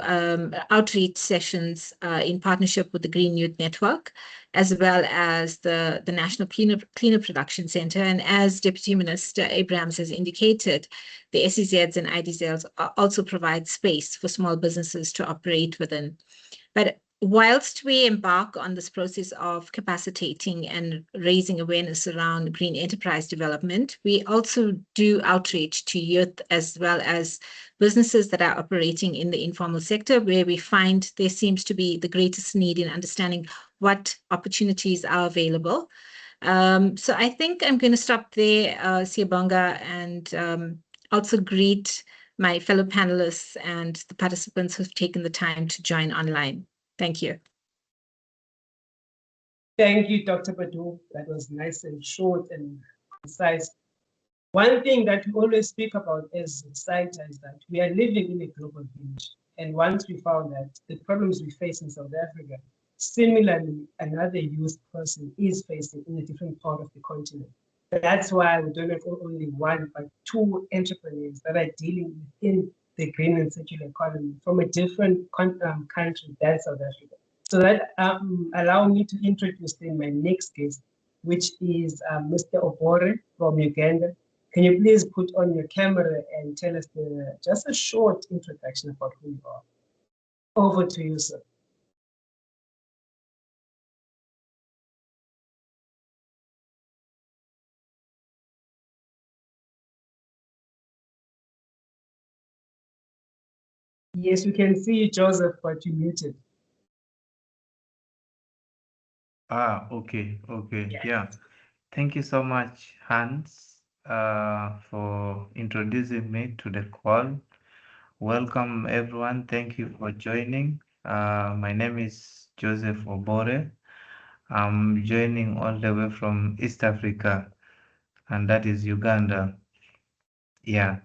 outreach sessions in partnership with the Green Youth Network, as well as the National Cleaner Production Center. And as Deputy Minister Abrahams has indicated, the SEZs and IDZs also provide space for small businesses to operate within. But whilst we embark on this process of capacitating and raising awareness around green enterprise development, we also do outreach to youth as well as businesses that are operating in the informal sector, where we find there seems to be the greatest need in understanding what opportunities are available. So I think I'm going to stop there, Siyabonga, and also greet my fellow panelists and the participants who've taken the time to join online. Thank you. Thank you, Dr. Badu. That was nice and short and concise. One thing that we always speak about as SAYTA is that we are living in a global village. And once we found that the problems we face in South Africa similarly another youth person is facing in a different part of the continent. That's why we don't have only one, but two entrepreneurs that are dealing within the green and circular economy from a different country, that's South Africa. So that allow me to introduce then my next guest, which is Mr. Obore from Uganda. Can you please put on your camera and tell us just a short introduction about who you are? Over to you, sir. Yes, we can see you, Joseph, but you're muted. Okay. Yeah. Thank you so much, Hans, for introducing me to the call. Welcome, everyone. Thank you for joining. My name is Joseph Obore. I'm joining all the way from East Africa, and that is Uganda. Yeah.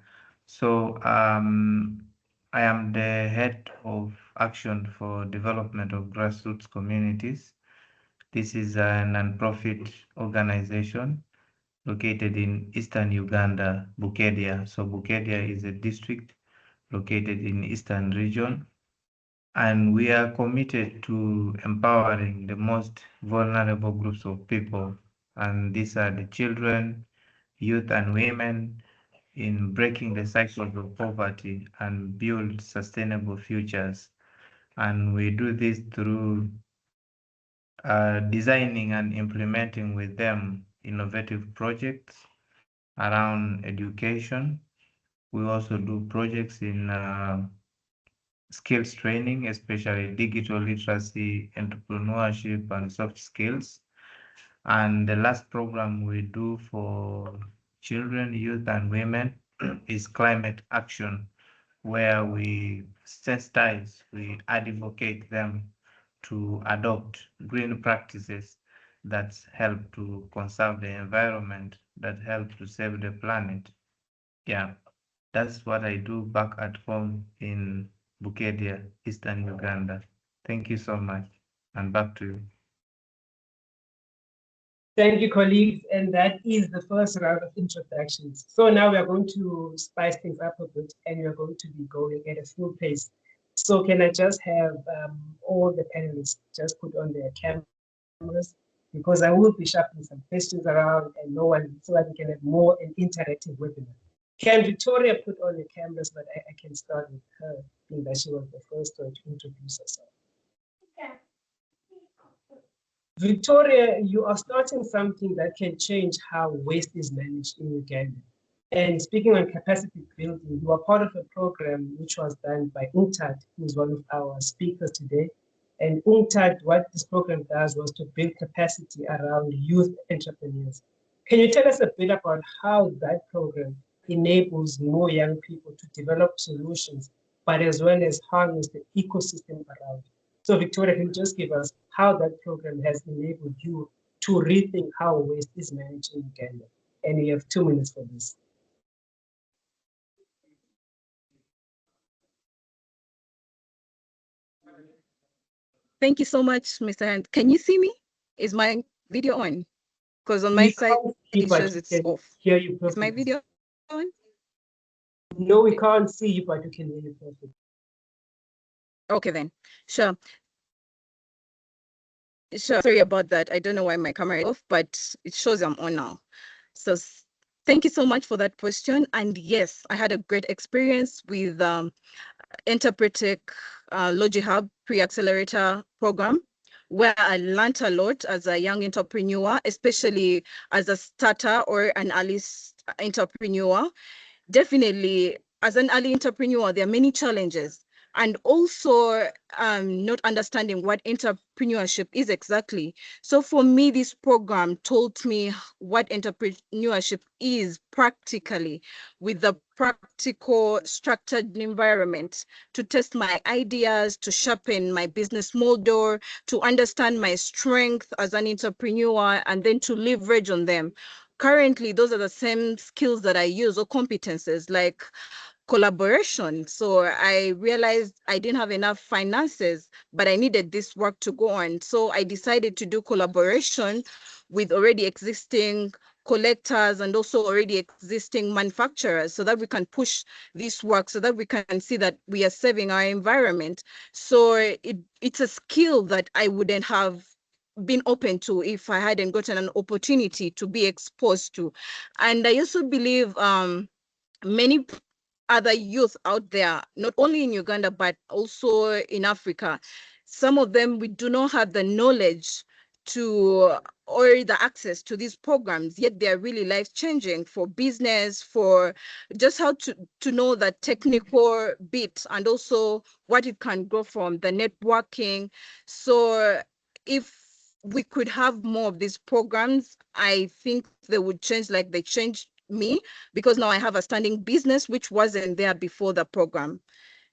So I am the head of Action for Development of Grassroots Communities. This is a non-profit organization located in eastern Uganda, Bukedia. So Bukedia is a district located in eastern region. And we are committed to empowering the most vulnerable groups of people. And these are the children, youth, and women in breaking the cycles of poverty and build sustainable futures. And we do this through designing and implementing with them innovative projects around education. We also do projects in skills training, especially digital literacy, entrepreneurship, and soft skills. And the last program we do for children, youth, and women is climate action, where we sensitize, we advocate them to adopt green practices that help to conserve the environment, that help to save the planet. Yeah, that's what I do back at home in Bukedia, Eastern Uganda. Thank you so much, and back to you. Thank you, colleagues. And that is the first round of introductions. So now we are going to spice things up a bit, and we are going to be going at a full pace. So can I just have all the panelists just put on their cameras, because I will be shuffling some questions around and no one, so that we can have more an interactive webinar. Can Victoria put on the cameras, but I can start with her, being that she was the first one to introduce herself. Okay. Victoria, you are starting something that can change how waste is managed in Uganda. And speaking on capacity building, you are part of a program which was done by UNCTAD, who is one of our speakers today. And UNCTAD, what this program does was to build capacity around youth entrepreneurs. Can you tell us a bit about how that program enables more young people to develop solutions, but as well as harness the ecosystem around? So Victoria, can you just give us how that program has enabled you to rethink how waste is managed in Uganda? And you have 2 minutes for this. Thank you so much, Mr. Hand. Can you see me? Is my video on? Because on my side, it shows it's off. Hear you perfectly. Is my video on? No, we can't see you, but we can hear you perfectly. Okay, then. Sure. Sorry about that. I don't know why my camera is off, but it shows I'm on now. So thank you so much for that question. And yes, I had a great experience with Interpretic Logi Hub Pre-Accelerator Program, where I learned a lot as a young entrepreneur, especially as a starter or an early entrepreneur. Definitely, as an early entrepreneur, there are many challenges. And also not understanding what entrepreneurship is exactly. So for me, this program taught me what entrepreneurship is practically, with the practical structured environment to test my ideas, to sharpen my business model, to understand my strength as an entrepreneur, and then to leverage on them. Currently, those are the same skills that I use, or competences, like collaboration. So I realized I didn't have enough finances, but I needed this work to go on. So I decided to do collaboration with already existing collectors and also already existing manufacturers so that we can push this work, so that we can see that we are saving our environment. So it's a skill that I wouldn't have been open to if I hadn't gotten an opportunity to be exposed to. And I also believe many other youth out there, not only in Uganda, but also in Africa, some of them, we do not have the knowledge to or the access to these programs, yet they're really life-changing for business, for just how to know the technical bit and also what it can grow from, the networking. So if we could have more of these programs, I think they would change like they changed me, because now I have a standing business which wasn't there before the program.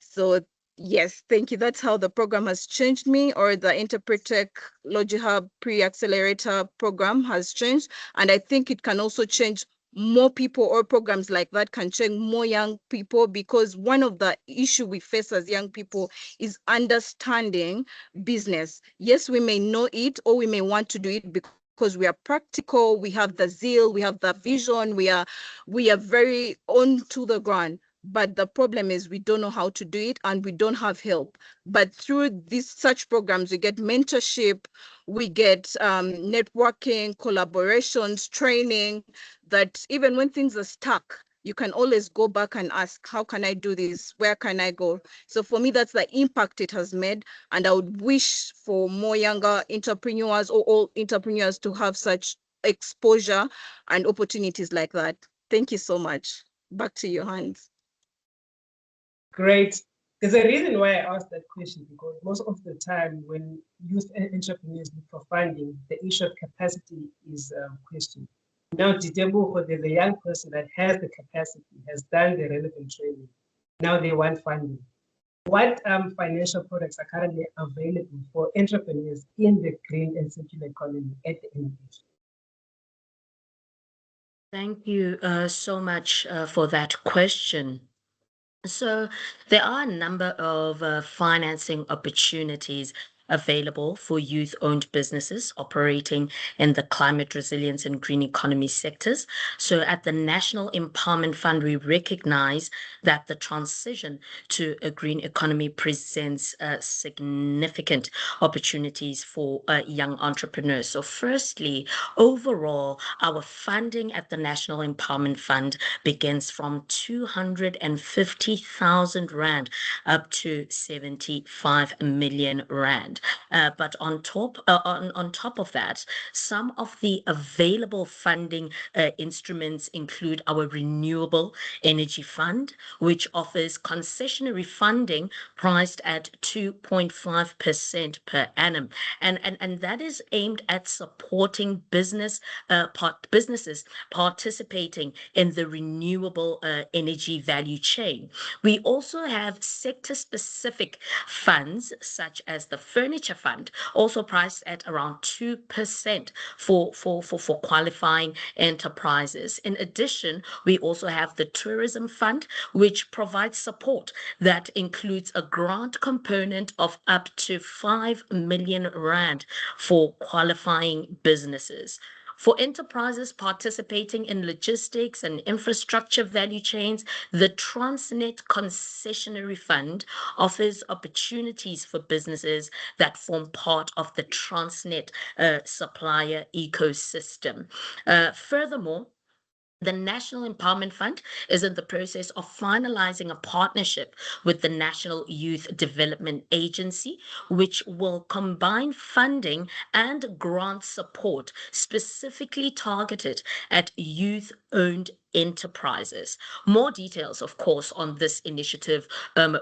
So yes, thank you. That's how the program has changed me, or the Interpretech LogiHub pre-accelerator program has changed. And I think it can also change more people, or programs like that can change more young people, because one of the issue we face as young people is understanding business. Yes, we may know it, or we may want to do it because we are practical, we have the zeal, we have the vision, we are very on to the ground. But the problem is we don't know how to do it and we don't have help. But through these such programs, we get mentorship, we get networking, collaborations, training, that even when things are stuck, you can always go back and ask, how can I do this? Where can I go? So for me, that's the impact it has made. And I would wish for more younger entrepreneurs, or all entrepreneurs, to have such exposure and opportunities like that. Thank you so much. Back to you, Hans. Great. There's a reason why I asked that question, because most of the time when youth entrepreneurs look for funding, the issue of capacity is questioned. Now, Ditebuko, there's a young person that has the capacity, has done the relevant training. Now they want funding. What financial products are currently available for entrepreneurs in the green and circular economy at the NBF? Thank you so much for that question. So there are a number of financing opportunities available for youth-owned businesses operating in the climate resilience and green economy sectors. So at the National Empowerment Fund, we recognize that the transition to a green economy presents significant opportunities for young entrepreneurs. So firstly, overall, our funding at the National Empowerment Fund begins from 250,000 Rand up to 75 million Rand. But on top of that, some of the available funding instruments include our Renewable Energy Fund, which offers concessionary funding priced at 2.5% per annum. And that is aimed at supporting businesses participating in the renewable energy value chain. We also have sector-specific funds, such as the Furniture Fund, also priced at around 2% for qualifying enterprises. In addition, we also have the Tourism Fund, which provides support that includes a grant component of up to 5 million Rand for qualifying businesses. For enterprises participating in logistics and infrastructure value chains, the Transnet Concessionary Fund offers opportunities for businesses that form part of the Transnet supplier ecosystem. Furthermore, the National Empowerment Fund is in the process of finalizing a partnership with the National Youth Development Agency, which will combine funding and grant support specifically targeted at youth-owned enterprises. More details, of course, on this initiative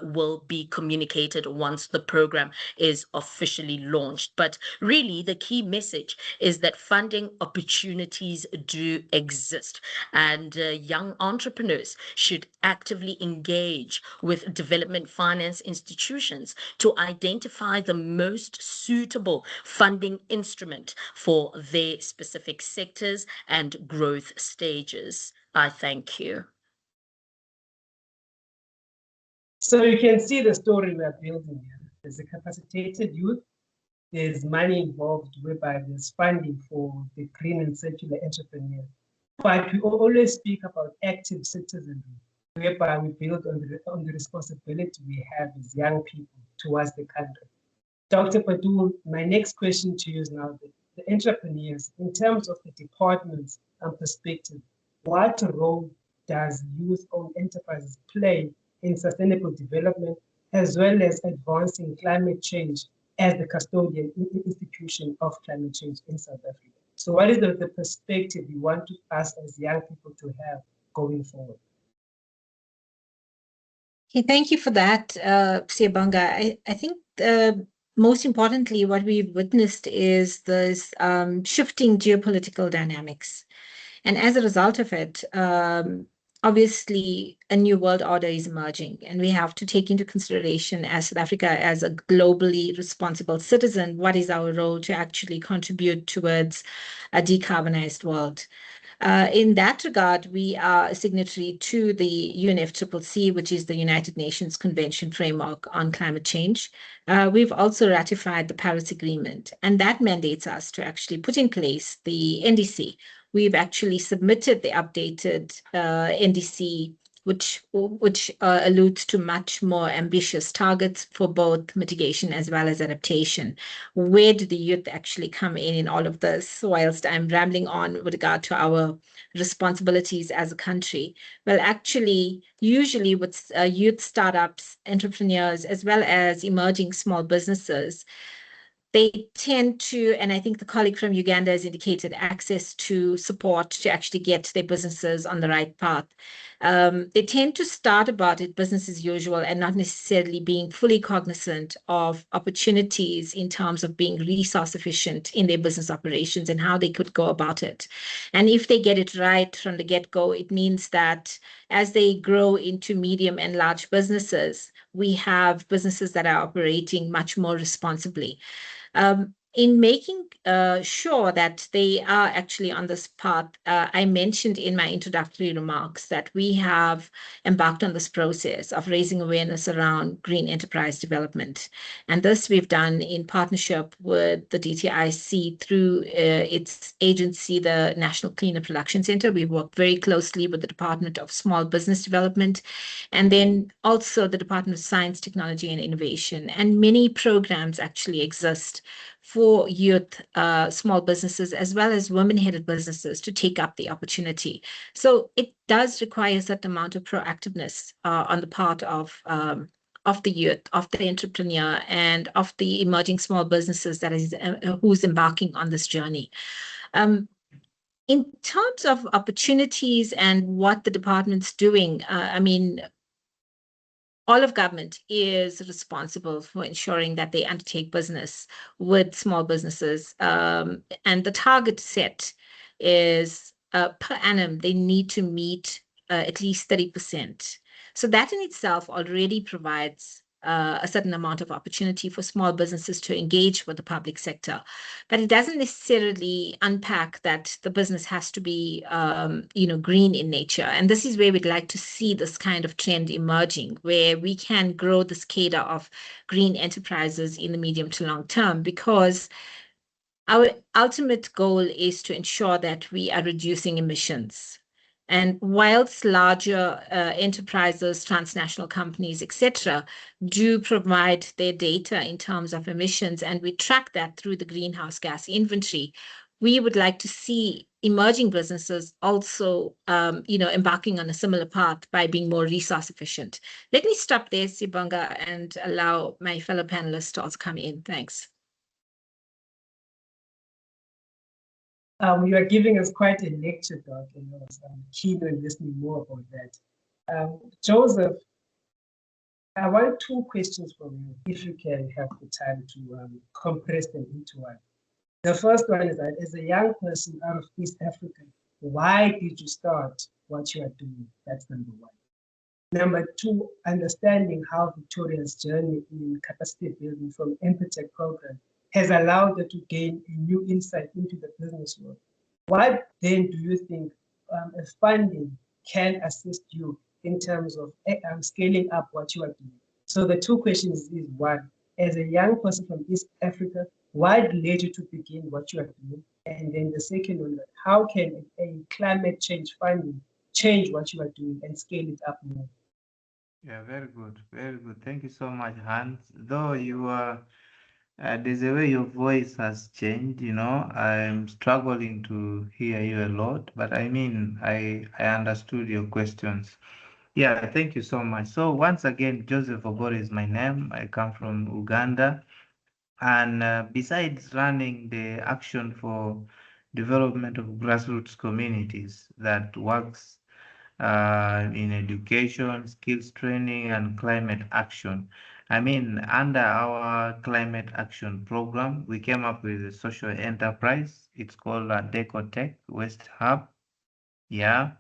will be communicated once the program is officially launched. But really, the key message is that funding opportunities do exist, and young entrepreneurs should actively engage with development finance institutions to identify the most suitable funding instrument for their specific sectors and growth stages. I thank you. So you can see the story we are building here. There's a capacitated youth. There's money involved whereby there's funding for the green and circular entrepreneur. But we always speak about active citizenry, whereby we build on the responsibility we have as young people towards the country. Dr. Padu, my next question to you is now the entrepreneurs, in terms of the departments and perspective, what role does youth-owned enterprises play in sustainable development, as well as advancing climate change as the custodian institution of climate change in South Africa? So what is the perspective you want us as young people to have going forward? Okay, thank you for that, Siyabonga. I think most importantly, what we've witnessed is this shifting geopolitical dynamics. And as a result of it, obviously, a new world order is emerging, and we have to take into consideration as South Africa, as a globally responsible citizen, what is our role to actually contribute towards a decarbonized world. In that regard, we are a signatory to the UNFCCC, which is the United Nations Convention Framework on Climate Change. We've also ratified the Paris Agreement, and that mandates us to actually put in place the NDC. We've actually submitted the updated NDC, which alludes to much more ambitious targets for both mitigation as well as adaptation. Where do the youth actually come in all of this? Whilst I'm rambling on with regard to our responsibilities as a country, well, actually, usually with youth startups, entrepreneurs, as well as emerging small businesses, they tend to, and I think the colleague from Uganda has indicated, access to support to actually get their businesses on the right path. They tend to start about it business as usual and not necessarily being fully cognizant of opportunities in terms of being resource efficient in their business operations and how they could go about it. And if they get it right from the get-go, it means that as they grow into medium and large businesses, we have businesses that are operating much more responsibly. In making sure that they are actually on this path, I mentioned in my introductory remarks that we have embarked on this process of raising awareness around green enterprise development. And this we've done in partnership with the DTIC through its agency, the National Cleaner Production Center. We work very closely with the Department of Small Business Development, and then also the Department of Science, Technology, and Innovation. And many programs actually exist for youth, small businesses, as well as women-headed businesses to take up the opportunity. So it does require a certain amount of proactiveness on the part of the youth, of the entrepreneur, and of the emerging small businesses that is who's embarking on this journey. In terms of opportunities and what the department's doing, I mean, all of government is responsible for ensuring that they undertake business with small businesses. And the target set is per annum, they need to meet at least 30%. So that in itself already provides a certain amount of opportunity for small businesses to engage with the public sector. But it doesn't necessarily unpack that the business has to be, green in nature. And this is where we'd like to see this kind of trend emerging, where we can grow this cadre of green enterprises in the medium to long term, because our ultimate goal is to ensure that we are reducing emissions. And whilst larger enterprises, transnational companies, etc., do provide their data in terms of emissions, and we track that through the greenhouse gas inventory, we would like to see emerging businesses also, embarking on a similar path by being more resource efficient. Let me stop there, Siyabonga, and allow my fellow panelists to also come in. Thanks. You are giving us quite a lecture, Doc, and I was keen on listening more about that. Joseph, I want two questions from you, if you can have the time to compress them into one. The first one is that as a young person out of East Africa, why did you start what you are doing? That's number one. Number two, understanding how Victoria's journey in capacity building from MPTEC program has allowed her to gain a new insight into the business world. What then do you think funding can assist you in terms of scaling up what you are doing? So the two questions is one, as a young person from East Africa, what led you to begin what you are doing? And then the second one, how can a climate change funding change what you are doing and scale it up more? Yeah, very good, very good. Thank you so much, Hans. Though you are, there's a way your voice has changed, you know, I'm struggling to hear you a lot, but I mean, I understood your questions. Yeah, thank you so much. So once again, Joseph Obori is my name. I come from Uganda. And besides running the Action for Development of Grassroots Communities that works in education, skills training, and climate action. I mean, under our climate action program, we came up with a social enterprise. It's called Decotech West Hub. Yeah.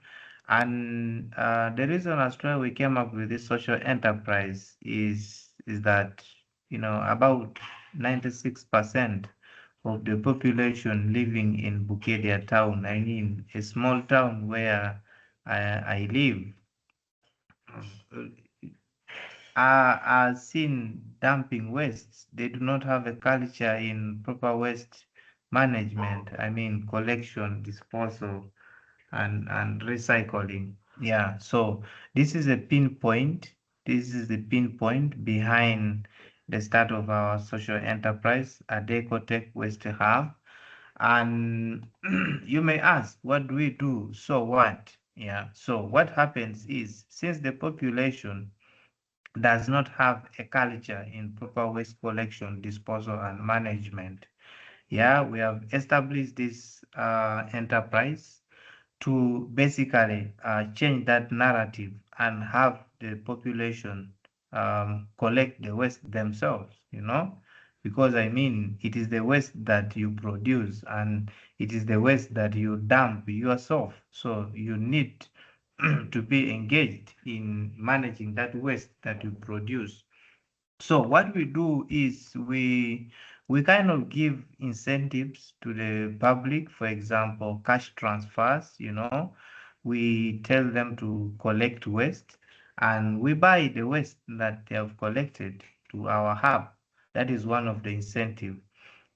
And the reason as to why we came up with this social enterprise is that, you know, about 96% of the population living in Bukedia town, I mean, a small town where I live, are seen dumping waste. They do not have a culture in proper waste management. I mean, collection, disposal, and recycling. Yeah, so this is a pinpoint. This is the pinpoint behind the start of our social enterprise, Adecotech Waste Hub. And you may ask, what do we do? So what? Yeah, so what happens is, since the population does not have a culture in proper waste collection, disposal, and management, yeah, we have established this enterprise to basically change that narrative and have the population collect the waste themselves, you know, because I mean, it is the waste that you produce and it is the waste that you dump yourself. So you need to be engaged in managing that waste that you produce. So what we do is we kind of give incentives to the public, for example, cash transfers, you know, we tell them to collect waste and we buy the waste that they have collected to our hub. That is one of the incentive.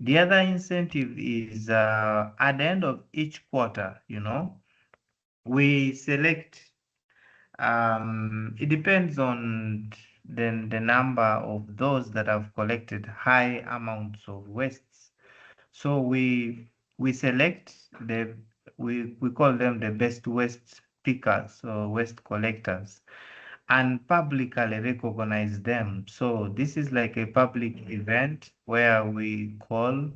The other incentive is at the end of each quarter, you know, we select it depends on the number of those that have collected high amounts of wastes. So we select we call them the best waste pickers or waste collectors and publicly recognize them. So this is like a public event where we call,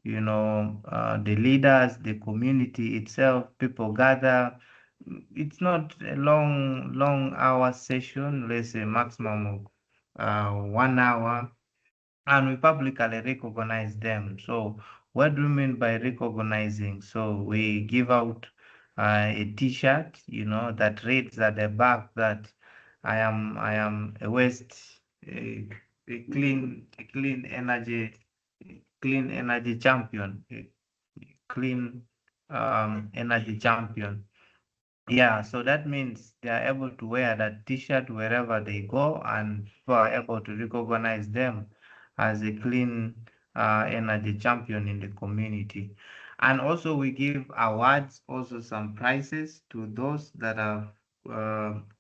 you know, the leaders, the community itself, people gather. It's not a long hour session, let's say maximum of 1 hour, and we publicly recognize them. So what do we mean by recognizing? So we give out a t-shirt, you know, that reads at the back that I am a waste, a clean energy champion, clean energy champion. Yeah, so that means they are able to wear that t-shirt wherever they go, and people are able to recognize them as a clean energy champion in the community. And also we give awards, also some prizes to those that have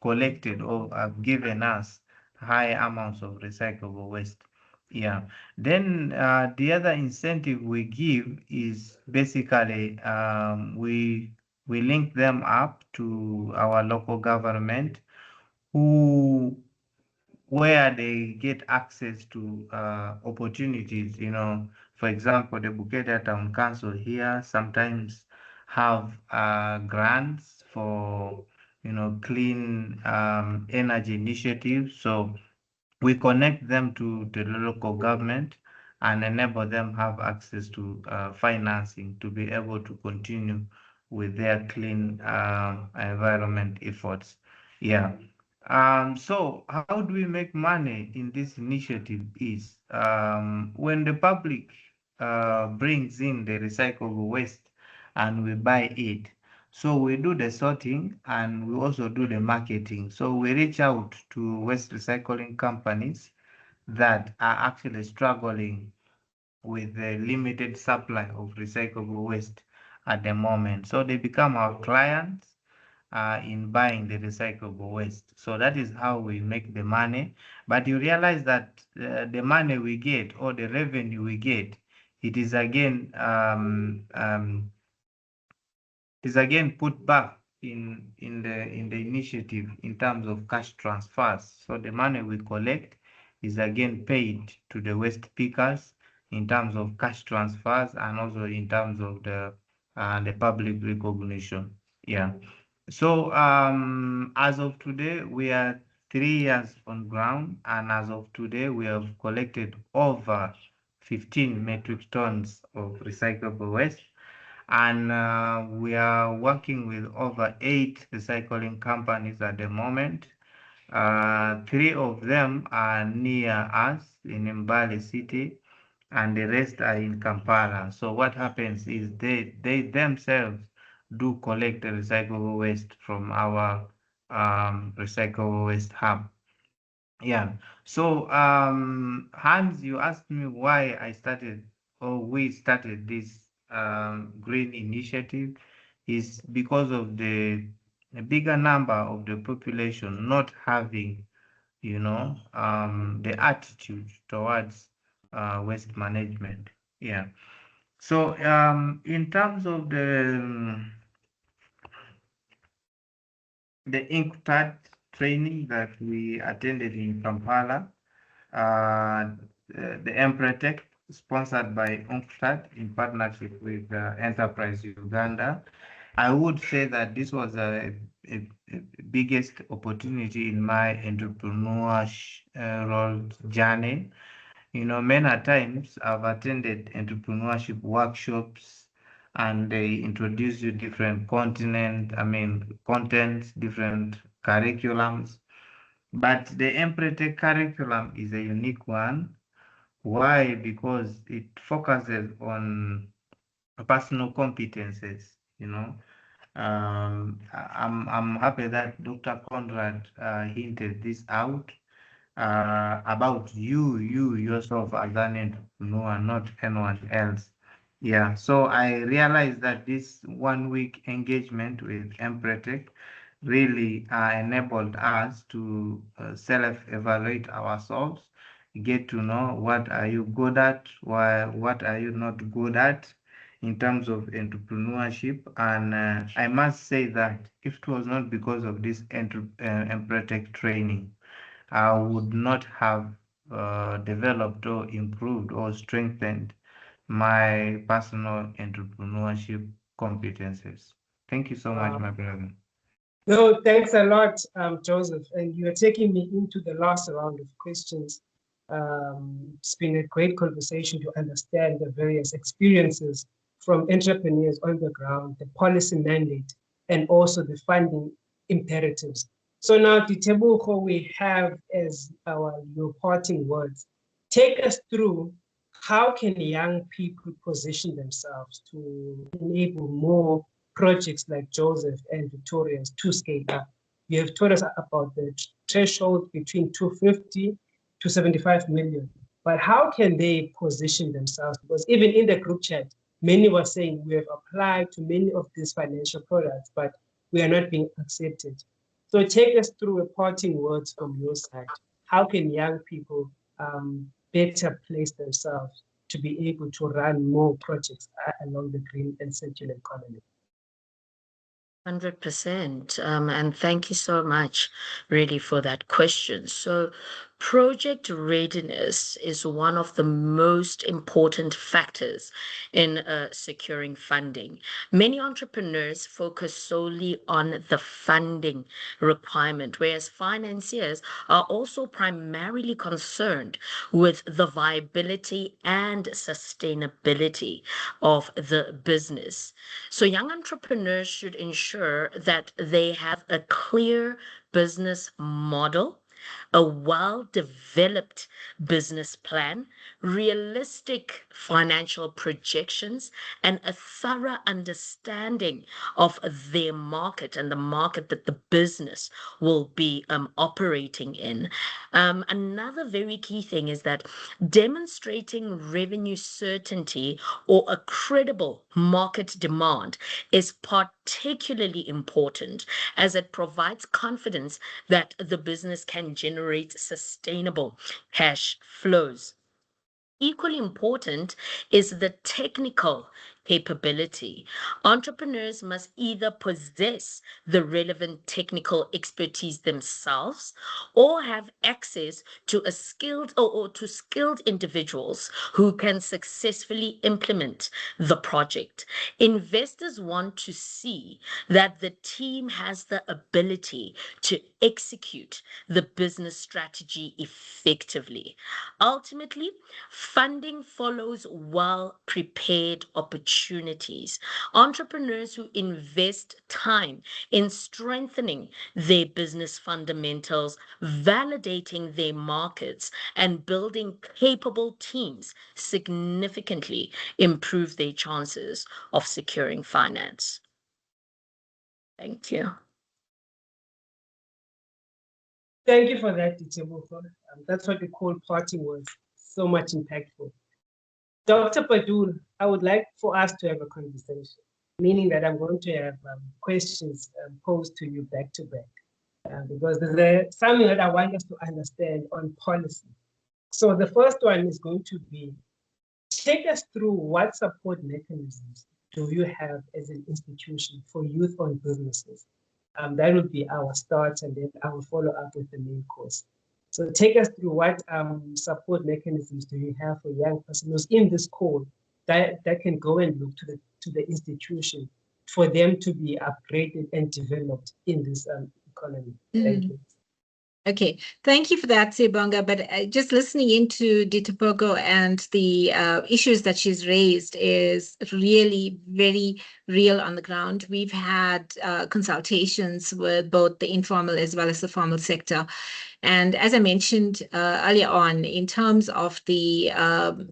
collected or have given us high amounts of recyclable waste. Yeah. Then the other incentive we give is basically we link them up to our local government who where they get access to opportunities, you know. For example, the Bukedia Town Council here sometimes have grants for, you know, clean energy initiatives. So we connect them to the local government and enable them have access to financing to be able to continue with their clean environment efforts. Yeah. So how do we make money in this initiative is when the public brings in the recyclable waste and we buy it. So we do the sorting and we also do the marketing. So we reach out to waste recycling companies that are actually struggling with the limited supply of recyclable waste at the moment. So they become our clients in buying the recyclable waste. So that is how we make the money. But you realize that the money we get or the revenue we get, it is again put back in the initiative in terms of cash transfers. So the money we collect is again paid to the waste pickers in terms of cash transfers and also in terms of the public recognition. Yeah. So as of today, we are 3 years on ground, and as of today, we have collected over 15 metric tons of recyclable waste. And we are working with over 8 recycling companies at the moment. 3 of them are near us in Mbale City, and the rest are in Kampala. So what happens is they themselves do collect the recyclable waste from our recyclable waste hub. Yeah. So Hans, you asked me why I started or we started this green initiative is because of the bigger number of the population not having, the attitude towards waste management. Yeah. So in terms of the UNCTAD training that we attended in Kampala, the Empretech, sponsored by UNCTAD in partnership with Enterprise Uganda. I would say that this was a biggest opportunity in my entrepreneurial journey. Many times I've attended entrepreneurship workshops and they introduce you different contents, different curriculums. But the Empretech curriculum is a unique one. Why? Because it focuses on personal competences, I'm happy that Dr. Konrad hinted this out about you yourself as an entrepreneur, not anyone else. Yeah, so I realized that this 1 week engagement with Empretech really enabled us to self-evaluate ourselves, get to know what are you good at, what are you not good at in terms of entrepreneurship. And I must say that if it was not because of this Empretech training, I would not have developed or improved or strengthened my personal entrepreneurship competences. Thank you so much, my brother. No, thanks a lot, Joseph. And you are taking me into the last round of questions. It's been a great conversation to understand the various experiences from entrepreneurs on the ground, the policy mandate, and also the funding imperatives. So now, Ditebogo, we have as our parting words. Take us through how can young people position themselves to enable more projects like Joseph and Victoria's to scale up. You have told us about the threshold between 250 to 75 million, but how can they position themselves? Because even in the group chat, many were saying we have applied to many of these financial products, but we are not being accepted. So take us through parting words from your side. How can young people better place themselves to be able to run more projects along the green and circular economy? 100%. And thank you so much, really, for that question. So, project readiness is one of the most important factors in securing funding. Many entrepreneurs focus solely on the funding requirement, whereas financiers are also primarily concerned with the viability and sustainability of the business. So, young entrepreneurs should ensure that they have a clear business model, a well-developed business plan, realistic financial projections, and a thorough understanding of their market and the market that the business will be operating in. Another very key thing is that demonstrating revenue certainty or a credible market demand is particularly important, as it provides confidence that the business can generate sustainable cash flows. Equally important is the technical capability. Entrepreneurs must either possess the relevant technical expertise themselves or have access to a skilled or to skilled individuals who can successfully implement the project. Investors want to see that the team has the ability to execute the business strategy effectively. Ultimately, funding follows well-prepared opportunities. Entrepreneurs who invest time in strengthening their business fundamentals, validating their markets, and building capable teams significantly improve their chances of securing finance. Thank you. Thank you for that, Ditebogo. That's what we call parting words. So much impactful. Dr. Padul, I would like for us to have a conversation, meaning that I'm going to have questions posed to you back to back, because there's something that I want us to understand on policy. So the first one is going to be, take us through what support mechanisms do you have as an institution for youth-owned businesses? That would be our start, and then I will follow up with the main course. So take us through what support mechanisms do you have for young persons in this call that can go and look to the institution for them to be upgraded and developed in this economy. Thank you. Okay, thank you for that, Siyabonga. But just listening into Ditebogo and the issues that she's raised is really very real on the ground. We've had consultations with both the informal as well as the formal sector. And as I mentioned earlier on, in terms of the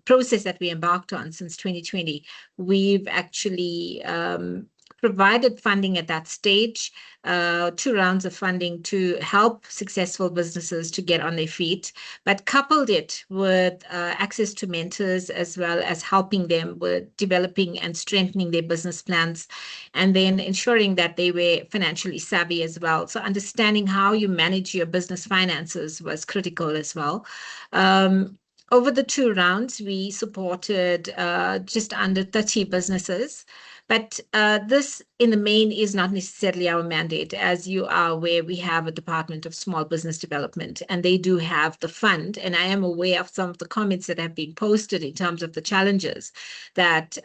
process that we embarked on since 2020, we've actually provided funding at that stage, 2 rounds of funding to help successful businesses to get on their feet, but coupled it with access to mentors as well as helping them with developing and strengthening their business plans, and then ensuring that they were financially savvy as well. So understanding how you manage your business finances was critical as well. Over the 2 rounds, we supported just under 30 businesses. But this, in the main, is not necessarily our mandate. As you are aware, we have a Department of Small Business Development, and they do have the fund. And I am aware of some of the comments that have been posted in terms of the challenges that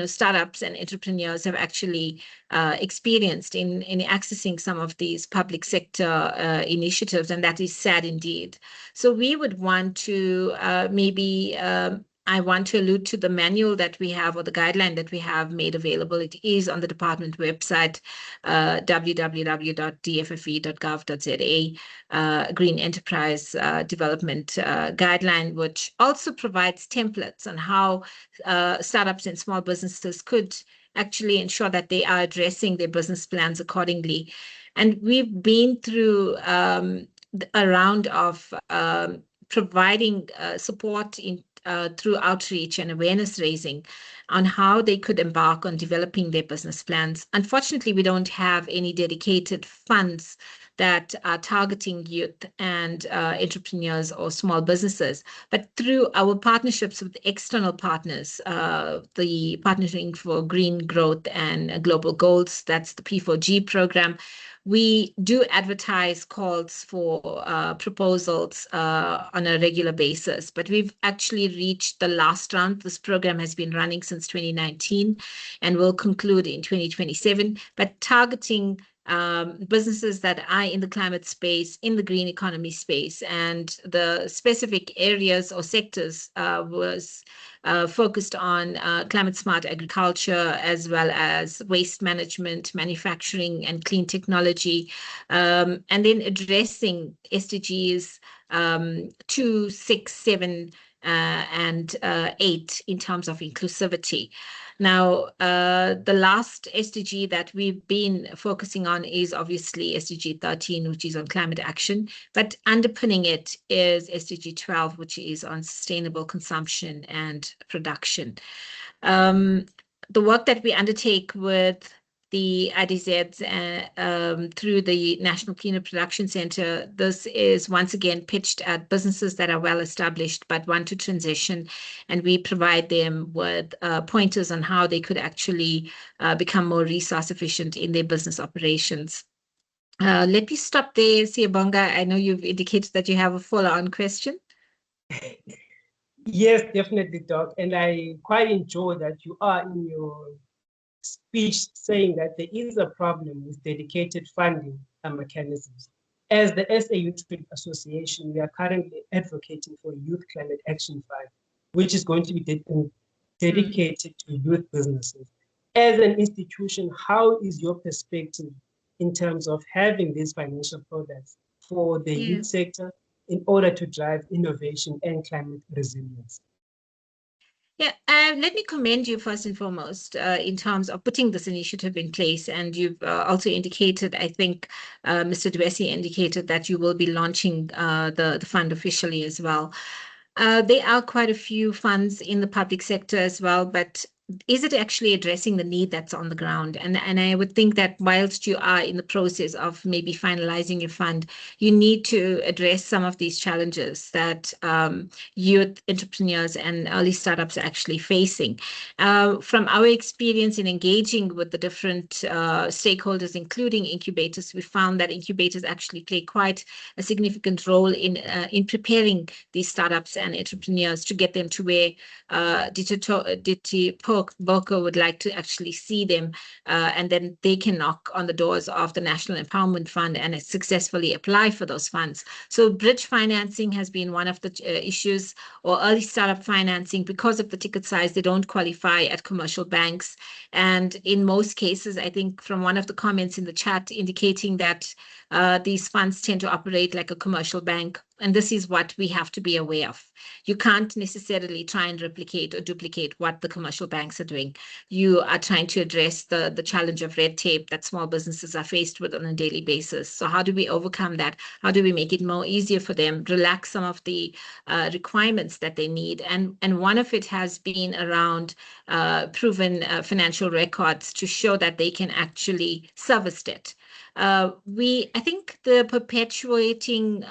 startups and entrepreneurs have actually experienced in accessing some of these public sector initiatives, and that is sad indeed. So we would want to I want to allude to the manual that we have, or the guideline that we have made available. It is on the department website, www.dffe.gov.za, Green Enterprise Development Guideline, which also provides templates on how startups and small businesses could actually ensure that they are addressing their business plans accordingly. And we've been through a round of providing support through outreach and awareness raising on how they could embark on developing their business plans. Unfortunately, we don't have any dedicated funds that are targeting youth and entrepreneurs or small businesses. But through our partnerships with external partners, the Partnering for Green Growth and Global Goals, that's the P4G program, we do advertise calls for proposals on a regular basis, but we've actually reached the last round. This program has been running since 2019 and will conclude in 2027, but targeting businesses that are in the climate space, in the green economy space, and the specific areas or sectors was focused on climate smart agriculture, as well as waste management, manufacturing, and clean technology, and then addressing SDGs 2, 6, 7, and 8 in terms of inclusivity. Now, the last SDG that we've been focusing on is obviously SDG 13, which is on climate action, but underpinning it is SDG 12, which is on sustainable consumption and production. The work that we undertake with the IDZs through the National Cleaner Production Center, this is once again pitched at businesses that are well established but want to transition, and we provide them with pointers on how they could actually become more resource efficient in their business operations. Let me stop there, Siyabonga. I know you've indicated that you have a follow-on question. Yes, definitely, Doc. And I quite enjoy that you are in your speech saying that there is a problem with dedicated funding and mechanisms. As the SA Youth Trade Association, we are currently advocating for a Youth Climate Action Fund, which is going to be dedicated to youth businesses. As an institution, how is your perspective in terms of having these financial products for the youth sector in order to drive innovation and climate resilience? Yeah, let me commend you first and foremost in terms of putting this initiative in place. And you've also indicated, I think Mr. Dwesi indicated that you will be launching the fund officially as well. There are quite a few funds in the public sector as well, but is it actually addressing the need that's on the ground? And I would think that whilst you are in the process of maybe finalizing your fund, you need to address some of these challenges that youth entrepreneurs and early startups are actually facing. From our experience in engaging with the different stakeholders, including incubators, we found that incubators actually play quite a significant role in preparing these startups and entrepreneurs to get them to where DTIC would like to actually see them, and then they can knock on the doors of the National Empowerment Fund and successfully apply for those funds. So bridge financing has been one of the issues, or early startup financing. Because of the ticket size, they don't qualify at commercial banks. And in most cases, I think from one of the comments in the chat indicating that these funds tend to operate like a commercial bank. And this is what we have to be aware of. You can't necessarily try and replicate or duplicate what the commercial banks are doing. You are trying to address the challenge of red tape that small businesses are faced with on a daily basis. So how do we overcome that? How do we make it more easier for them, relax some of the requirements that they need? And one of it has been around proven financial records to show that they can actually service debt. I think the perpetuating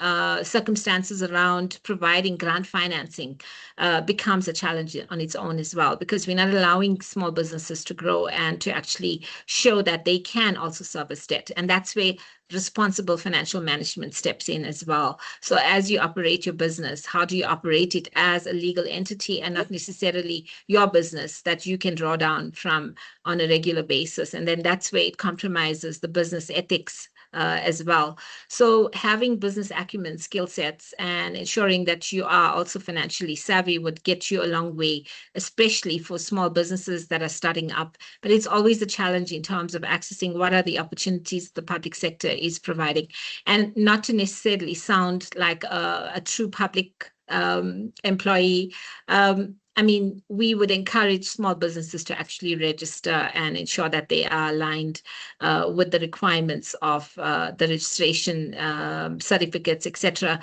circumstances around providing grant financing becomes a challenge on its own as well, because we're not allowing small businesses to grow and to actually show that they can also service debt. And that's where responsible financial management steps in as well. So as you operate your business, how do you operate it as a legal entity and not necessarily your business that you can draw down from on a regular basis? And then that's where it compromises the business ethics as well. So having business acumen, skill sets, and ensuring that you are also financially savvy would get you a long way, especially for small businesses that are starting up. But it's always a challenge in terms of accessing what are the opportunities the public sector is providing, and not to necessarily sound like a true public employee. I mean, we would encourage small businesses to actually register and ensure that they are aligned with the requirements of the registration certificates, etc.,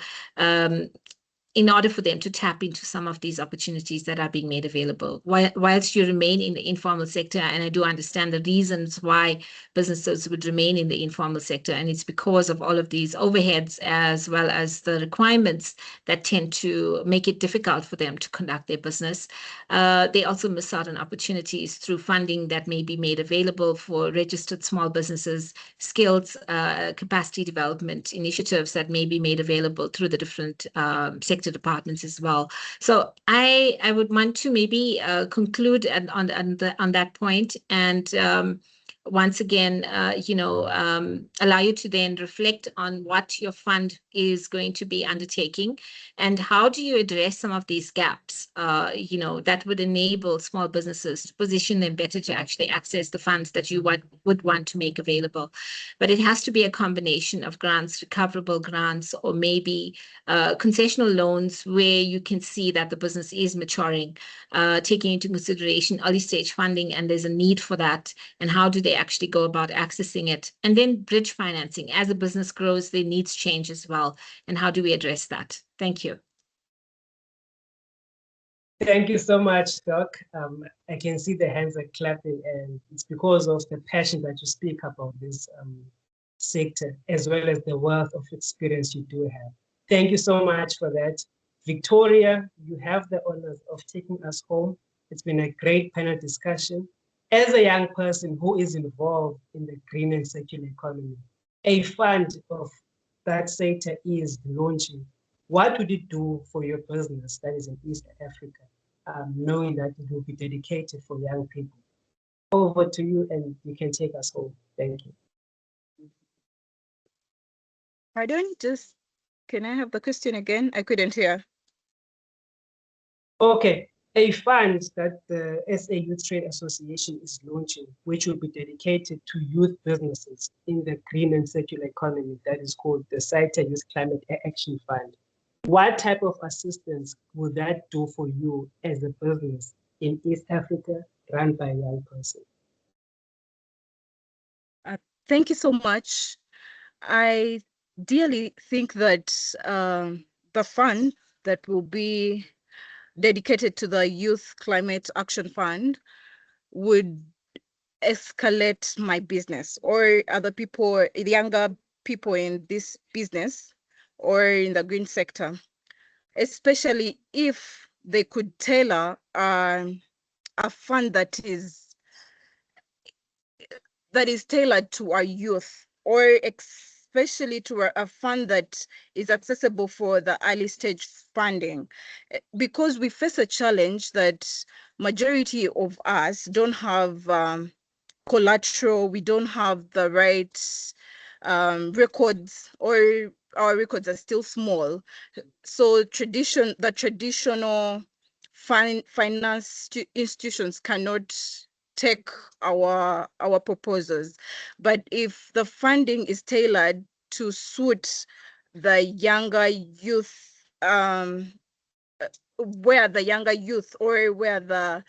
in order for them to tap into some of these opportunities that are being made available. Whilst you remain in the informal sector, and I do understand the reasons why businesses would remain in the informal sector, and it's because of all of these overheads as well as the requirements that tend to make it difficult for them to conduct their business. They also miss out on opportunities through funding that may be made available for registered small businesses, skills, capacity development initiatives that may be made available through the different sector departments as well. So I would want to maybe conclude on that point, and once again, allow you to then reflect on what your fund is going to be undertaking and how do you address some of these gaps, that would enable small businesses to position them better to actually access the funds that you would want to make available. But it has to be a combination of grants, recoverable grants, or maybe concessional loans where you can see that the business is maturing, taking into consideration early stage funding, and there's a need for that, and how do they actually go about accessing it? And then bridge financing. As a business grows, their needs change as well. And how do we address that? Thank you. Thank you so much, Doc. I can see the hands are clapping, and it's because of the passion that you speak about this sector, as well as the wealth of experience you do have. Thank you so much for that. Victoria, you have the honors of taking us home. It's been a great panel discussion. As a young person who is involved in the green and circular economy, a fund of that SAYTA is launching, what would it do for your business that is in East Africa, knowing that it will be dedicated for young people? Over to you, and you can take us home. Thank you. Can I have the question again? I couldn't hear. Okay. A fund that the SA Youth Trade Association is launching, which will be dedicated to youth businesses in the green and circular economy, that is called the SAYTA Youth Climate Action Fund. What type of assistance would that do for you as a business in East Africa run by a young person? Thank you so much. I dearly think that the fund that will be dedicated to the Youth Climate Action Fund would escalate my business or other people, the younger people in this business or in the green sector, especially if they could tailor a fund that is tailored to our youth, or especially to a fund that is accessible for the early stage funding, because we face a challenge that majority of us don't have collateral, we don't have the right records, or our records are still small. So the traditional finance institutions cannot take our proposals. But if the funding is tailored to suit the younger youth, where the younger youth or where the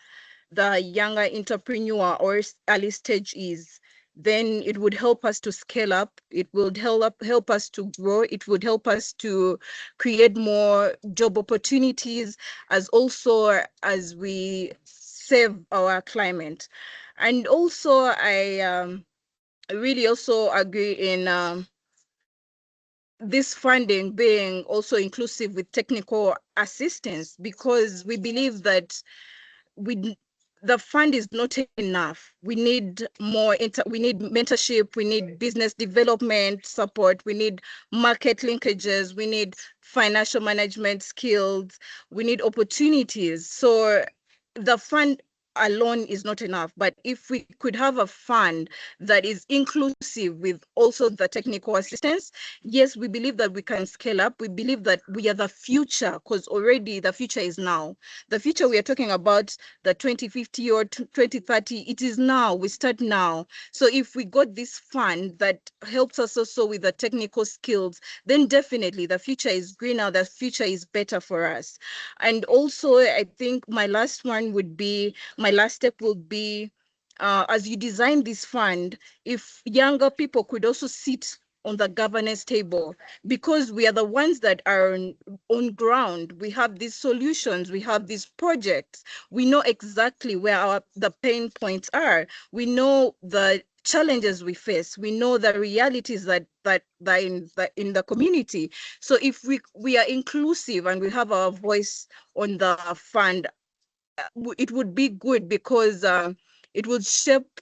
younger entrepreneur or early stage is, then it would help us to scale up. It would help us to grow. It would help us to create more job opportunities, as also as we save our climate. And also, I really also agree in this funding being also inclusive with technical assistance, because we believe that the fund is not enough. We need more, we need mentorship, we need business development support, we need market linkages, we need financial management skills, we need opportunities. So the fund alone is not enough, but if we could have a fund that is inclusive with also the technical assistance, yes, we believe that we can scale up. We believe that we are the future, because already the future is now. The future we are talking about, the 2050 or 2030, it is now. We start now. So if we got this fund that helps us also with the technical skills, then definitely the future is greener, the future is better for us. And also, I think my last step would be, as you design this fund, if younger people could also sit on the governance table, because we are the ones that are on ground. We have these solutions, we have these projects. We know exactly where the pain points are. We know the challenges we face. We know the realities that in the community. So if we are inclusive and we have our voice on the fund, it would be good, because it would shape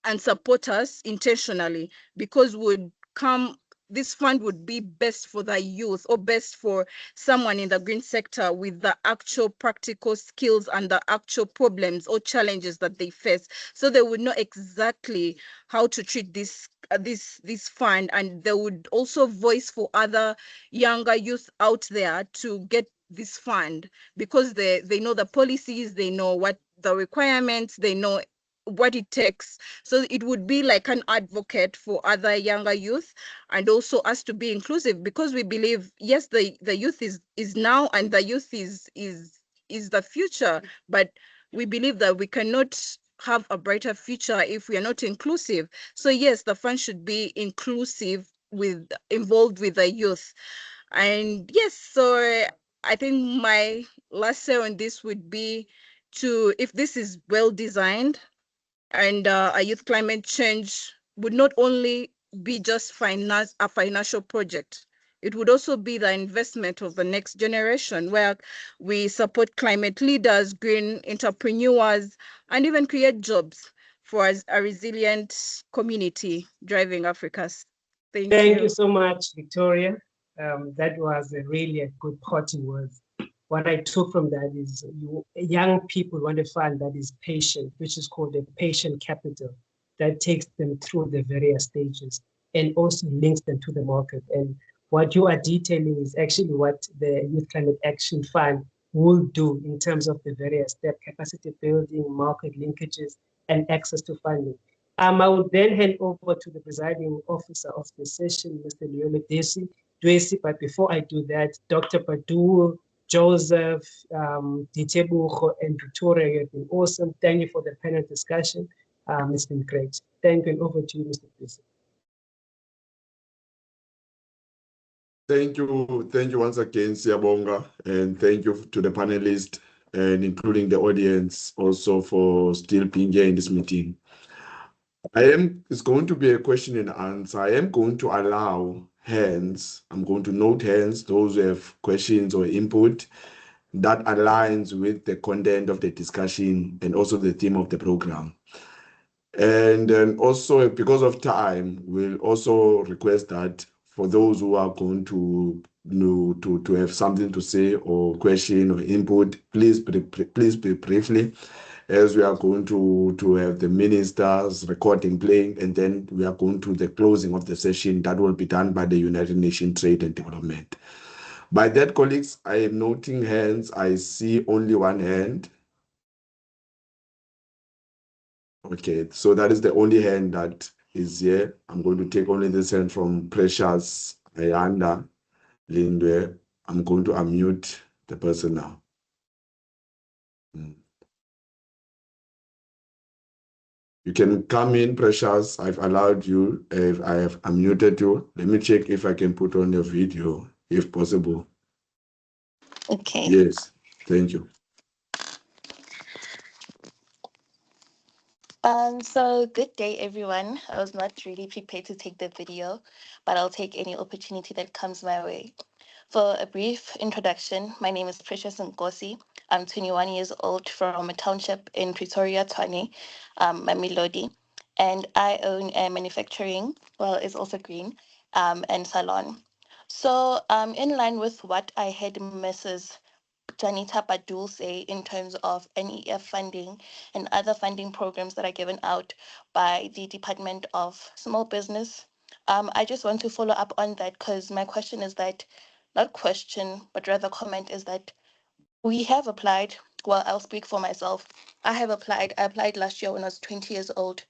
and support us intentionally, because this fund would be best for the youth or best for someone in the green sector with the actual practical skills and the actual problems or challenges that they face. So they would know exactly how to treat this fund, and they would also voice for other younger youth out there to get this fund, because they know the policies, they know what the requirements, they know what it takes. So it would be like an advocate for other younger youth, and also us to be inclusive, because we believe, yes, the youth is now, and the youth is the future, but we believe that we cannot have a brighter future if we are not inclusive. So yes, the fund should be inclusive, involved with the youth. And yes, so I think my last say on this would be to, if this is well designed, and a youth climate change would not only be just a financial project, it would also be the investment of the next generation, where we support climate leaders, green entrepreneurs, and even create jobs for a resilient community driving Africa's. Thank you so much, Victoria. That was really a good parting words. What I took from that is young people want a fund that is patient, which is called a patient capital, that takes them through the various stages and also links them to the market. And what you are detailing is actually what the Youth Climate Action Fund will do in terms of the various step: capacity building, market linkages, and access to funding. I will then hand over to the presiding officer of the session, Mr. Leone Dwesi. But before I do that, Dr. Padu, Joseph, Ditebucho, and Victoria, you have been awesome. Thank you for the panel discussion. It's been great. Thank you, and over to you, Mr. Dwesi. Thank you once again, Siyabonga, and thank you to the panelists, and including the audience also, for still being here in this meeting. It's going to be a question and answer. I am going to allow hands. I'm going to note hands, those who have questions or input that aligns with the content of the discussion and also the theme of the program. And then also, because of time, we'll also request that for those who are going to have something to say or question or input, please be briefly, as we are going to have the ministers recording playing, and then we are going to the closing of the session that will be done by the United Nations Trade and Development. By that, colleagues, I am noting hands. I see only one hand. Okay, so that is the only hand that is here. I'm going to take only this hand from Precious Ayanda Lindwe. I'm going to unmute the person now. You can come in, Precious. I've allowed you. I have unmuted you. Let me check if I can put on your video, if possible. Okay. Yes, thank you. So good day, everyone. I was not really prepared to take the video, but I'll take any opportunity that comes my way. For a brief introduction, my name is Precious Nkosi. I'm 21 years old from a township in Pretoria, Tshwane, Mamelodi, and I own a manufacturing, well, it's also green, and salon. So in line with what I had Mrs. Janita Badul say in terms of NEF funding and other funding programs that are given out by the Department of Small Business. I just want to follow up on that, because my question is that, not question, but rather comment, is that we have applied. Well, I'll speak for myself. I have applied. I applied last year when I was 20 years old.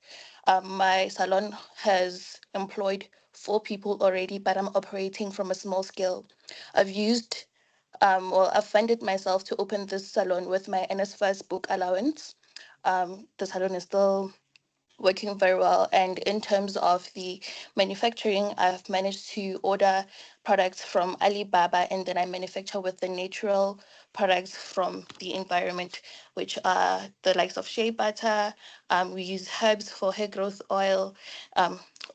My salon has employed 4 people already, but I'm operating from a small scale. I've used I've funded myself to open this salon with my NSFAS book allowance. The salon is still working very well. And in terms of the manufacturing, I've managed to order products from Alibaba, and then I manufacture with the natural products from the environment, which are the likes of shea butter. We use herbs for hair growth oil,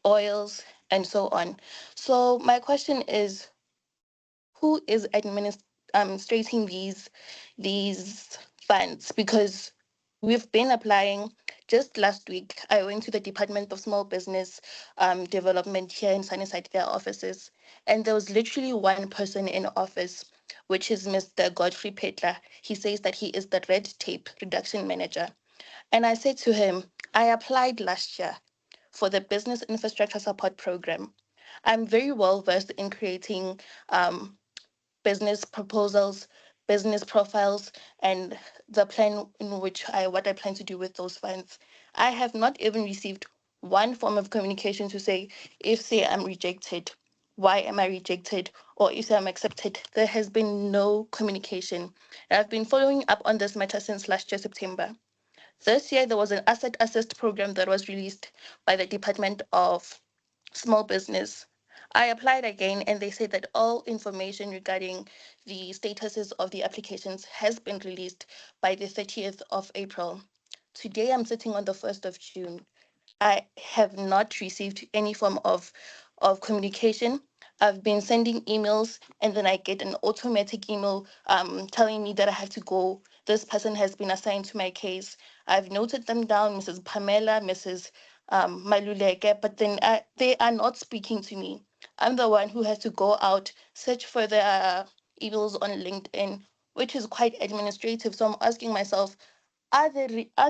oils, and so on. So my question is, who is administrating these funds? Because we've been applying Just last week, I went to the Department of Small Business Development here in Sunnyside, their offices, and there was literally one person in office, which is Mr. Godfrey Petler. He says that he is the red tape reduction manager. And I said to him, I applied last year for the Business Infrastructure Support Program. I'm very well versed in creating business proposals, business profiles, and the plan in which what I plan to do with those funds. I have not even received one form of communication to say, if say I'm rejected, why am I rejected? Or if I'm accepted. There has been no communication. And I've been following up on this matter since last year, September. This year, there was an asset assist program that was released by the Department of Small Business. I applied again, and they said that all information regarding the statuses of the applications has been released by the 30th of April. Today, I'm sitting on the 1st of June. I have not received any form of communication. I've been sending emails, and then I get an automatic email telling me that I have to go. This person has been assigned to my case. I've noted them down, Mrs. Pamela, Mrs. Maluleke, but then they are not speaking to me. I'm the one who has to go out, search for their emails on LinkedIn, which is quite administrative. So I'm asking myself, are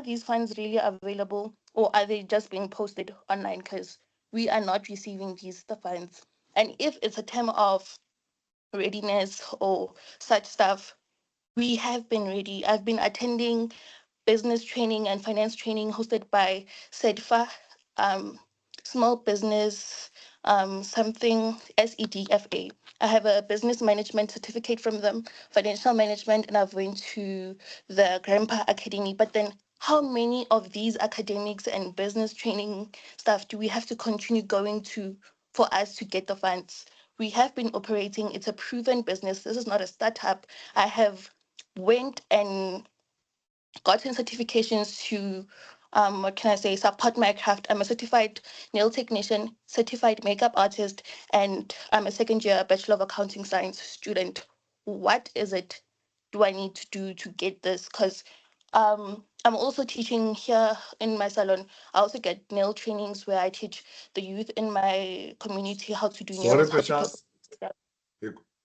these funds really available, or are they just being posted online? Because we are not receiving the funds. And if it's a term of readiness or such stuff, we have been ready. I've been attending business training and finance training hosted by SEDFA, small business, something SEDFA. I have a business management certificate from them, financial management, and I've went to the Grandpa Academy. But then how many of these academics and business training stuff do we have to continue going to for us to get the funds? We have been operating, it's a proven business. This is not a startup. I have went and gotten certifications to, what can I say, support my craft. I'm a certified nail technician, certified makeup artist, and I'm a second year Bachelor of Accounting Science student. What is it do I need to do to get this? Because I'm also teaching here in my salon. I also get nail trainings where I teach the youth in my community how to do Sorry, nails. Precious.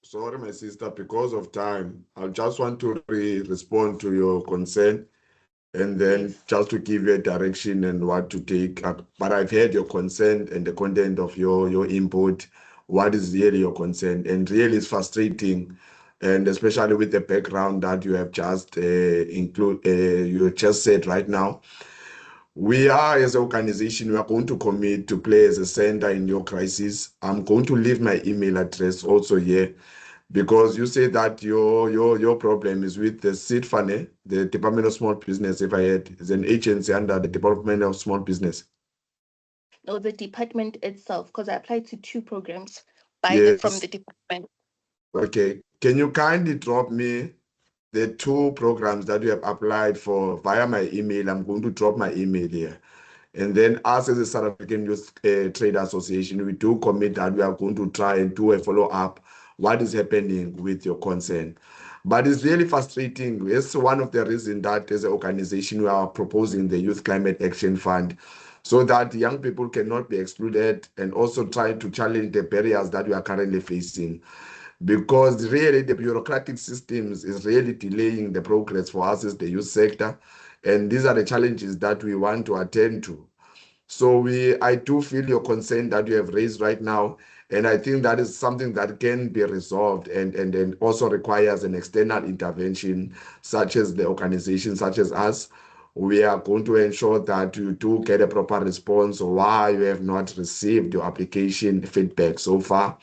Sorry, my sister, because of time, I just want to respond to your concern and then just to give you a direction and what to take. But I've heard your concern and the content of your input. What is really your concern? And really it's frustrating, and especially with the background that you have just you just said right now. We are, as an organization, we are going to commit to play as a center in your crisis. I'm going to leave my email address also here, because you say that your problem is with the SITFANE, the Department of Small Business, if I had, is an agency under the Department of Small Business. No, the department itself, because I applied to 2 programs from the department. Okay. Can you kindly drop me the 2 programs that you have applied for via my email? I'm going to drop my email here. And then us as a South African Youth Trade Association, we do commit that we are going to try and do a follow-up what is happening with your concern. But it's really frustrating. It's one of the reasons that as an organization we are proposing the Youth Climate Action Fund, so that young people cannot be excluded, and also try to challenge the barriers that we are currently facing. Because really the bureaucratic systems is really delaying the progress for us as the youth sector. And these are the challenges that we want to attend to. So I do feel your concern that you have raised right now, and I think that is something that can be resolved and also requires an external intervention, such as the organization, such as us. We are going to ensure that you do get a proper response why you have not received your application feedback so far.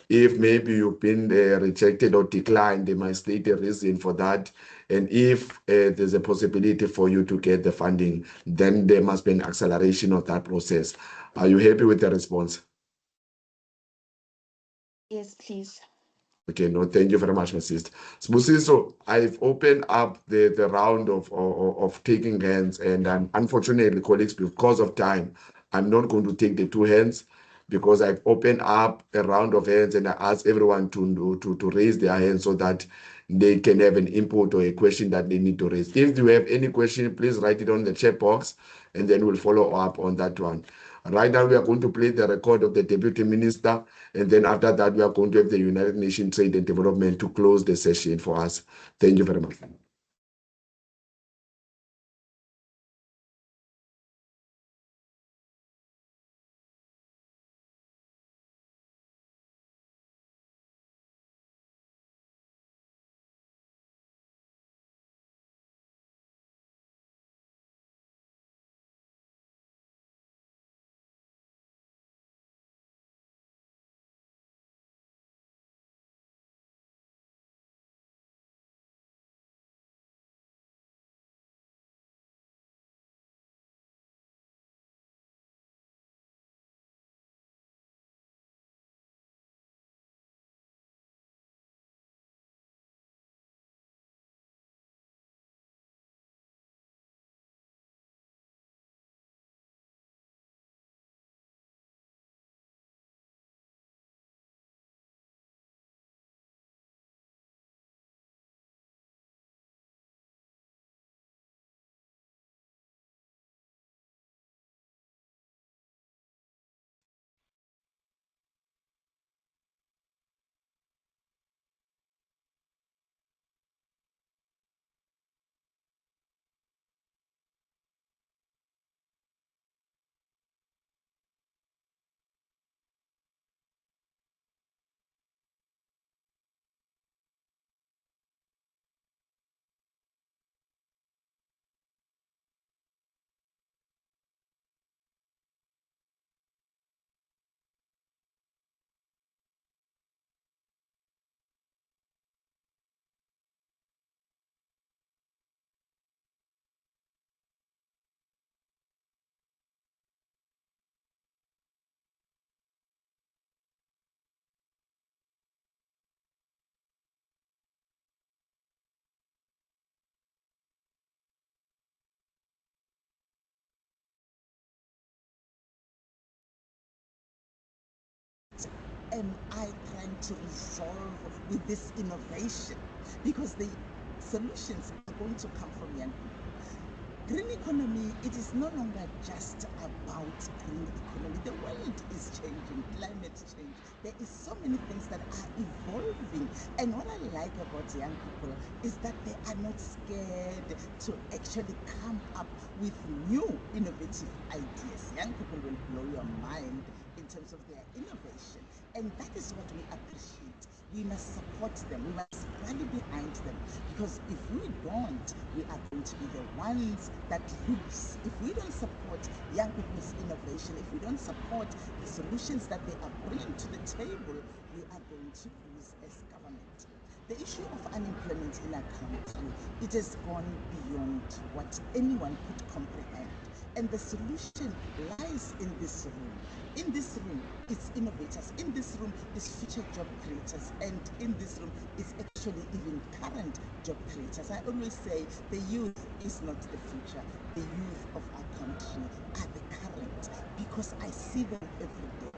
If maybe you've been rejected or declined, they might state a reason for that. And if there's a possibility for you to get the funding, then there must be an acceleration of that process. Are you happy with the response? Yes, please. Okay, no, thank you very much, my sister. So I've opened up the round of taking hands, and unfortunately, colleagues, because of time, I'm not going to take the 2 hands, because I've opened up a round of hands and I asked everyone to raise their hands so that they can have an input or a question that they need to raise. If you have any question, please write it on the chat box, and then we'll follow up on that one. Right now, we are going to play the record of the Deputy Minister, and then after that, we are going to have the United Nations Trade and Development to close the session for us. Thank you very much. am I trying to resolve with this innovation? Because the solutions are going to come from young people. Green economy, it is no longer just about green economy. The world is changing, climate change. There is so many things that are evolving. And what I like about young people is that they are not scared to actually come up with new innovative ideas. Young people will blow your mind in terms of their innovation. And that is what we appreciate. We must support them. We must rally behind them, because if we don't, we are going to be the ones that lose. If we don't support young people's innovation, if we don't support the solutions that they are bringing to the table, we are going to lose as government. The issue of unemployment in our country, it has gone beyond what anyone could comprehend. And the solution lies in this room. In this room, it's innovators. In this room, it's future job creators. And in this room, it's actually even current job creators. I always say the youth is not the future. The youth of our country are the current, because I see them every day.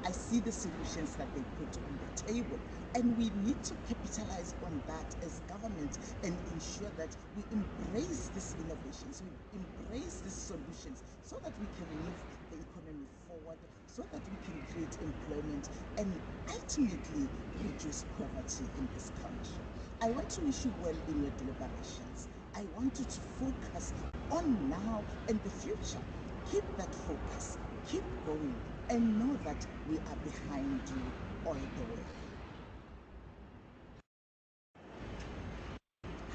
I see the solutions that they put on the table. And we need to capitalize on that as government and ensure that we embrace these innovations, we embrace these solutions, so that we can move the economy forward, so that we can create employment and ultimately reduce poverty in this country. I want to wish you well in your deliberations. I want you to focus on now and the future. Keep that focus, keep going, and know that we are behind you all the way.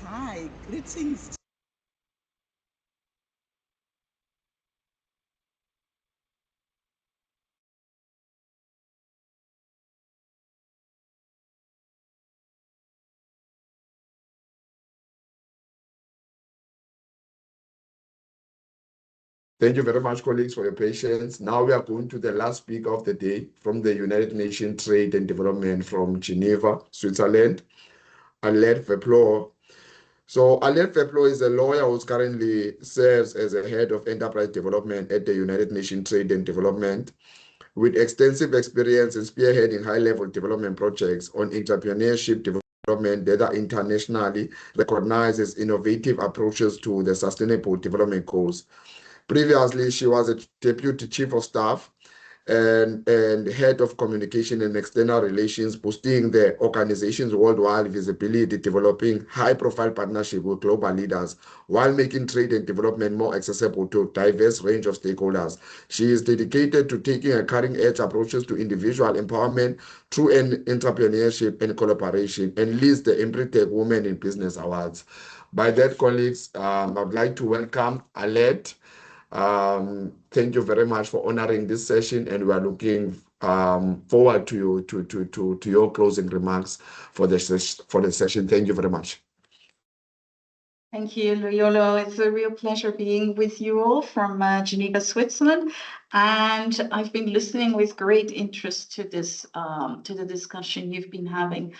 Hi, greetings. Thank you very much, colleagues, for your patience. Now we are going to the last speaker of the day from the United Nations Trade and Development from Geneva, Switzerland, Arlette Verploegh. So Arlette Verploegh is a lawyer who currently serves as a head of enterprise development at the United Nations Trade and Development, with extensive experience in spearheading high-level development projects on entrepreneurship development development that are internationally recognized as innovative approaches to the Sustainable Development Goals. Previously, she was a Deputy Chief of Staff and Head of Communication and External Relations, boosting the organization's worldwide visibility, developing high-profile partnership with global leaders, while making trade and development more accessible to a diverse range of stakeholders. She is dedicated to taking a cutting-edge approaches to individual empowerment through entrepreneurship and collaboration, and leads the Embrytech Women in Business Awards. By that, colleagues, I would like to welcome Arlette. Thank you very much for honoring this session, and we are looking forward to your closing remarks for the session. Thank you very much. Thank you, Luyolo. It's a real pleasure being with you all from Geneva, Switzerland. And I've been listening with great interest to this, to the discussion you've been having.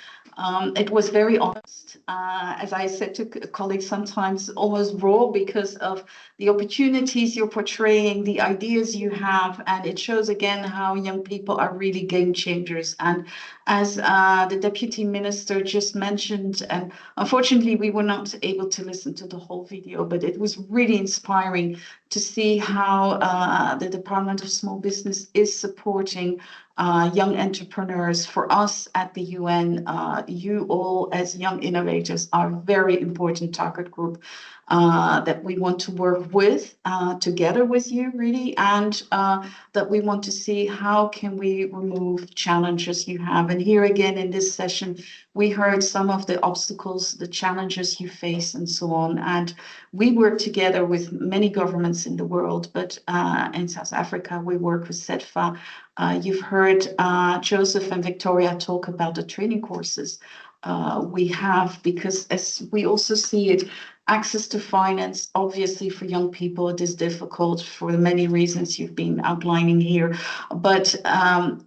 It was very honest, as I said to colleagues, sometimes almost raw, because of the opportunities you're portraying, the ideas you have, and it shows again how young people are really game changers. And as the Deputy Minister just mentioned, and unfortunately we were not able to listen to the whole video, but it was really inspiring to see how the Department of Small Business is supporting young entrepreneurs. For us at the UN, you all as young innovators are a very important target group that we want to work with, together with you really, and that we want to see how can we remove challenges you have. And here again in this session, we heard some of the obstacles, the challenges you face and so on. And we work together with many governments in the world, but in South Africa, we work with SETFA. You've heard Joseph and Victoria talk about the training courses we have, because as we also see it, access to finance, obviously for young people, it is difficult for the many reasons you've been outlining here. But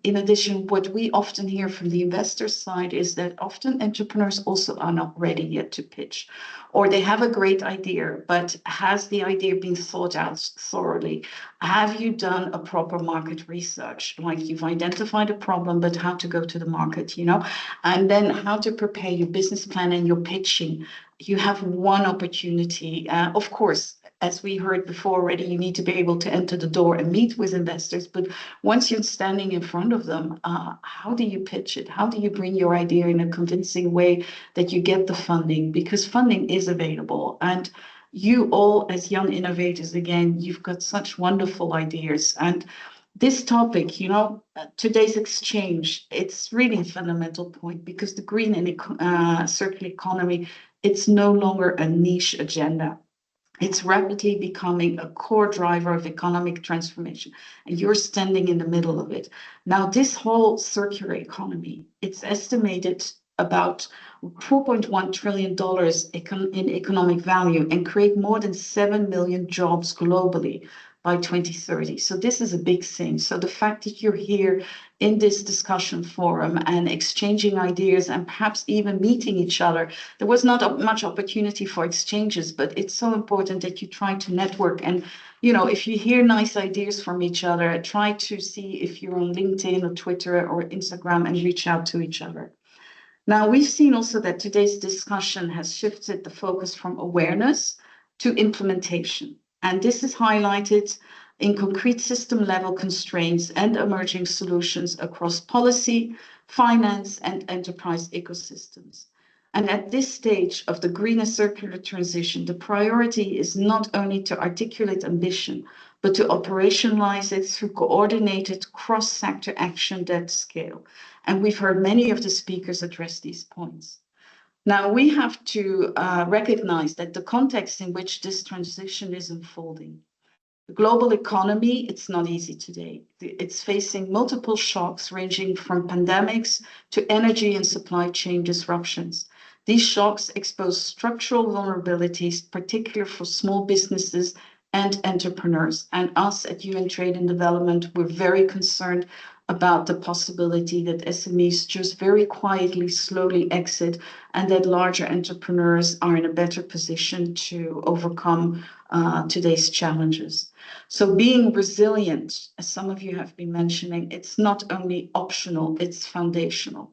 in addition, what we often hear from the investor side is that often entrepreneurs also are not ready yet to pitch, or they have a great idea, but has the idea been thought out thoroughly? Have you done a proper market research? Like, you've identified a problem, but how to go to the market, you know, and then how to prepare your business plan and your pitching. You have one opportunity. Of course, as we heard before already, you need to be able to enter the door and meet with investors. But once you're standing in front of them, how do you pitch it? How do you bring your idea in a convincing way that you get the funding? Because funding is available. And you all as young innovators, again, you've got such wonderful ideas. And this topic, you know, today's exchange, it's really a fundamental point, because the green and circular economy, it's no longer a niche agenda. It's rapidly becoming a core driver of economic transformation, and you're standing in the middle of it. Now, this whole circular economy, it's estimated about $4.1 trillion in economic value, and create more than 7 million jobs globally by 2030. So this is a big thing. So the fact that you're here in this discussion forum and exchanging ideas and perhaps even meeting each other, there was not much opportunity for exchanges, but it's so important that you try to network. And, you know, if you hear nice ideas from each other, try to see if you're on LinkedIn or Twitter or Instagram and reach out to each other. Now, we've seen also that today's discussion has shifted the focus from awareness to implementation. And this is highlighted in concrete system-level constraints and emerging solutions across policy, finance, and enterprise ecosystems. And at this stage of the green and circular transition, the priority is not only to articulate ambition, but to operationalize it through coordinated cross-sector action at scale. And we've heard many of the speakers address these points. Now, we have to recognize that the context in which this transition is unfolding. The global economy, it's not easy today. It's facing multiple shocks ranging from pandemics to energy and supply chain disruptions. These shocks expose structural vulnerabilities, particularly for small businesses and entrepreneurs. And us at UN Trade and Development, we're very concerned about the possibility that SMEs just very quietly, slowly exit, and that larger entrepreneurs are in a better position to overcome today's challenges. So being resilient, as some of you have been mentioning, it's not only optional, it's foundational.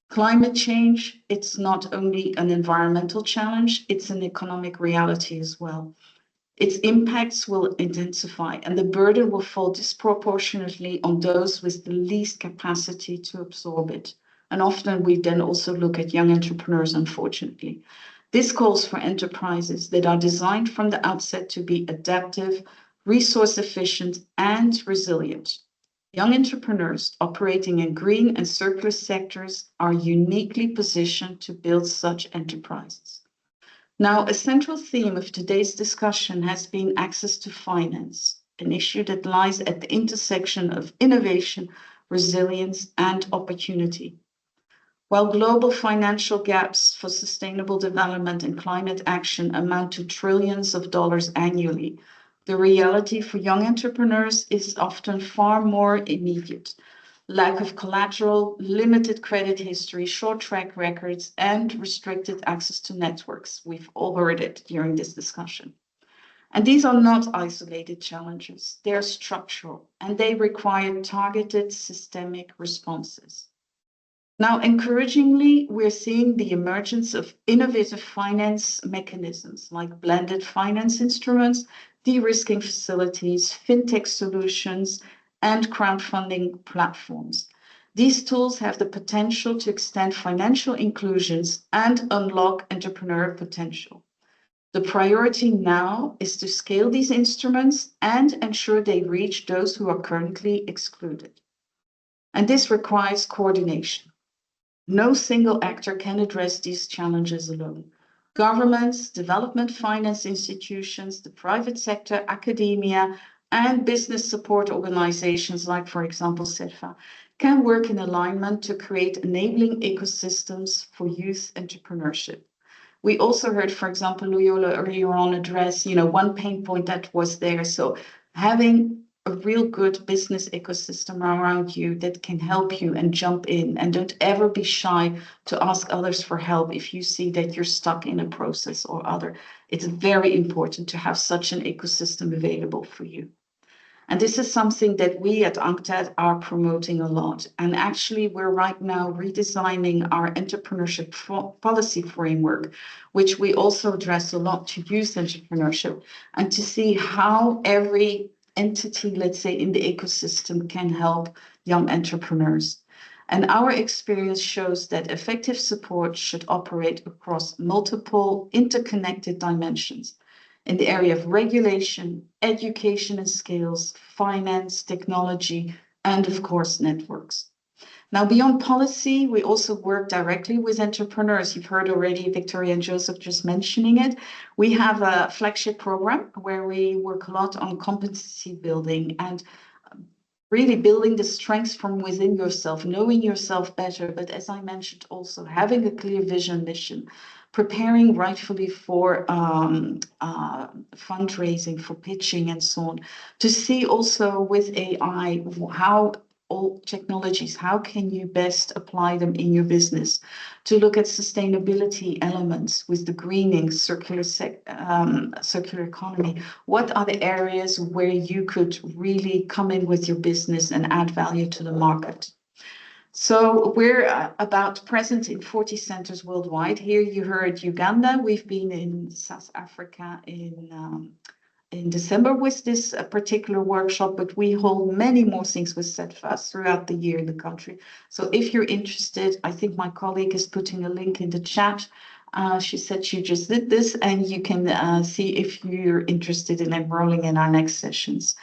Climate change, it's not only an environmental challenge, it's an economic reality as well. Its impacts will intensify and the burden will fall disproportionately on those with the least capacity to absorb it. And often we then also look at young entrepreneurs, unfortunately. This calls for enterprises that are designed from the outset to be adaptive, resource efficient, and resilient. Young entrepreneurs operating in green and circular sectors are uniquely positioned to build such enterprises. Now, a central theme of today's discussion has been access to finance, an issue that lies at the intersection of innovation, resilience, and opportunity. While global financial gaps for sustainable development and climate action amount to trillions of dollars annually, the reality for young entrepreneurs is often far more immediate. Lack of collateral, limited credit history, short track records, and restricted access to networks. We've all heard it during this discussion. And these are not isolated challenges. They're structural, and they require targeted systemic responses. Now, encouragingly, we're seeing the emergence of innovative finance mechanisms like blended finance instruments, de-risking facilities, fintech solutions, and crowdfunding platforms. These tools have the potential to extend financial inclusions and unlock entrepreneurial potential. The priority now is to scale these instruments and ensure they reach those who are currently excluded. And this requires coordination. No single actor can address these challenges alone. Governments, development finance institutions, the private sector, academia, and business support organizations like, for example, SEFA, can work in alignment to create enabling ecosystems for youth entrepreneurship. We also heard, for example, Loyola earlier on address, one pain point that was there. So having a real good business ecosystem around you that can help you and jump in, and don't ever be shy to ask others for help if you see that you're stuck in a process or other. It's very important to have such an ecosystem available for you. And this is something that we at UNCTAD are promoting a lot. And actually, we're right now redesigning our entrepreneurship policy framework, which we also address a lot to youth entrepreneurship, and to see how every entity, let's say, in the ecosystem can help young entrepreneurs. And our experience shows that effective support should operate across multiple interconnected dimensions in the area of regulation, education and skills, finance, technology, and of course, networks. Now, beyond policy, we also work directly with entrepreneurs. You've heard already Victoria and Joseph just mentioning it. We have a flagship program where we work a lot on competency building and really building the strengths from within yourself, knowing yourself better. But as I mentioned, also having a clear vision, mission, preparing rightfully for fundraising, for pitching and so on, to see also with AI how all technologies, how can you best apply them in your business, to look at sustainability elements with the greening, circular economy. What are the areas where you could really come in with your business and add value to the market? So we're about present in 40 centers worldwide. Here you heard Uganda. We've been in South Africa in December with this particular workshop, but we hold many more things with SETFAS throughout the year in the country. So if you're interested, I think my colleague is putting a link in the chat. She said she just did this, and you can see if you're interested in enrolling in our next sessions.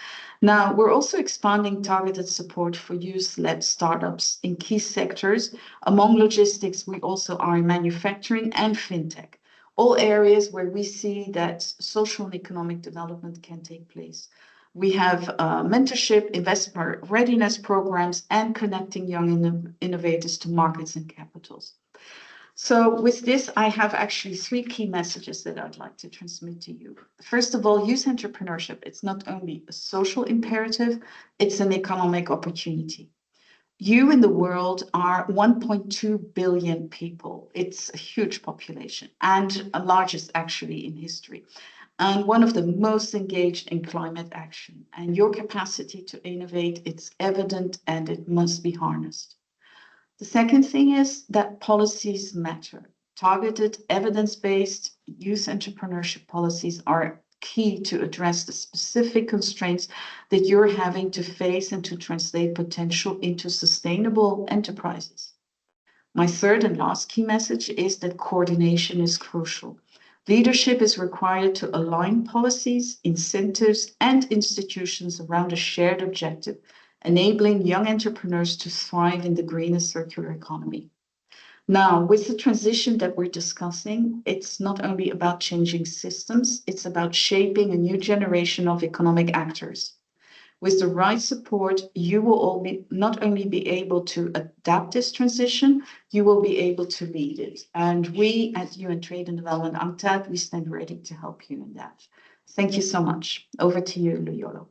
Now, we're also expanding targeted support for youth-led startups in key sectors. Among logistics, we also are in manufacturing and fintech, all areas where we see that social and economic development can take place. We have mentorship, investment readiness programs, and connecting young innovators to markets and capitals. So with this, I have actually 3 key messages that I'd like to transmit to you. First of all, youth entrepreneurship, it's not only a social imperative, it's an economic opportunity. You in the world are 1.2 billion people. It's a huge population and the largest actually in history, and one of the most engaged in climate action. And your capacity to innovate, it's evident and it must be harnessed. The second thing is that policies matter. Targeted, evidence-based youth entrepreneurship policies are key to address the specific constraints that you're having to face and to translate potential into sustainable enterprises. My third and last key message is that coordination is crucial. Leadership is required to align policies, incentives, and institutions around a shared objective, enabling young entrepreneurs to thrive in the green and circular economy. Now, with the transition that we're discussing, it's not only about changing systems, it's about shaping a new generation of economic actors. With the right support, you will all not only be able to adapt this transition, you will be able to lead it. And we at UN Trade and Development UNCTAD, we stand ready to help you in that. Thank you so much. Over to you, Luyolo.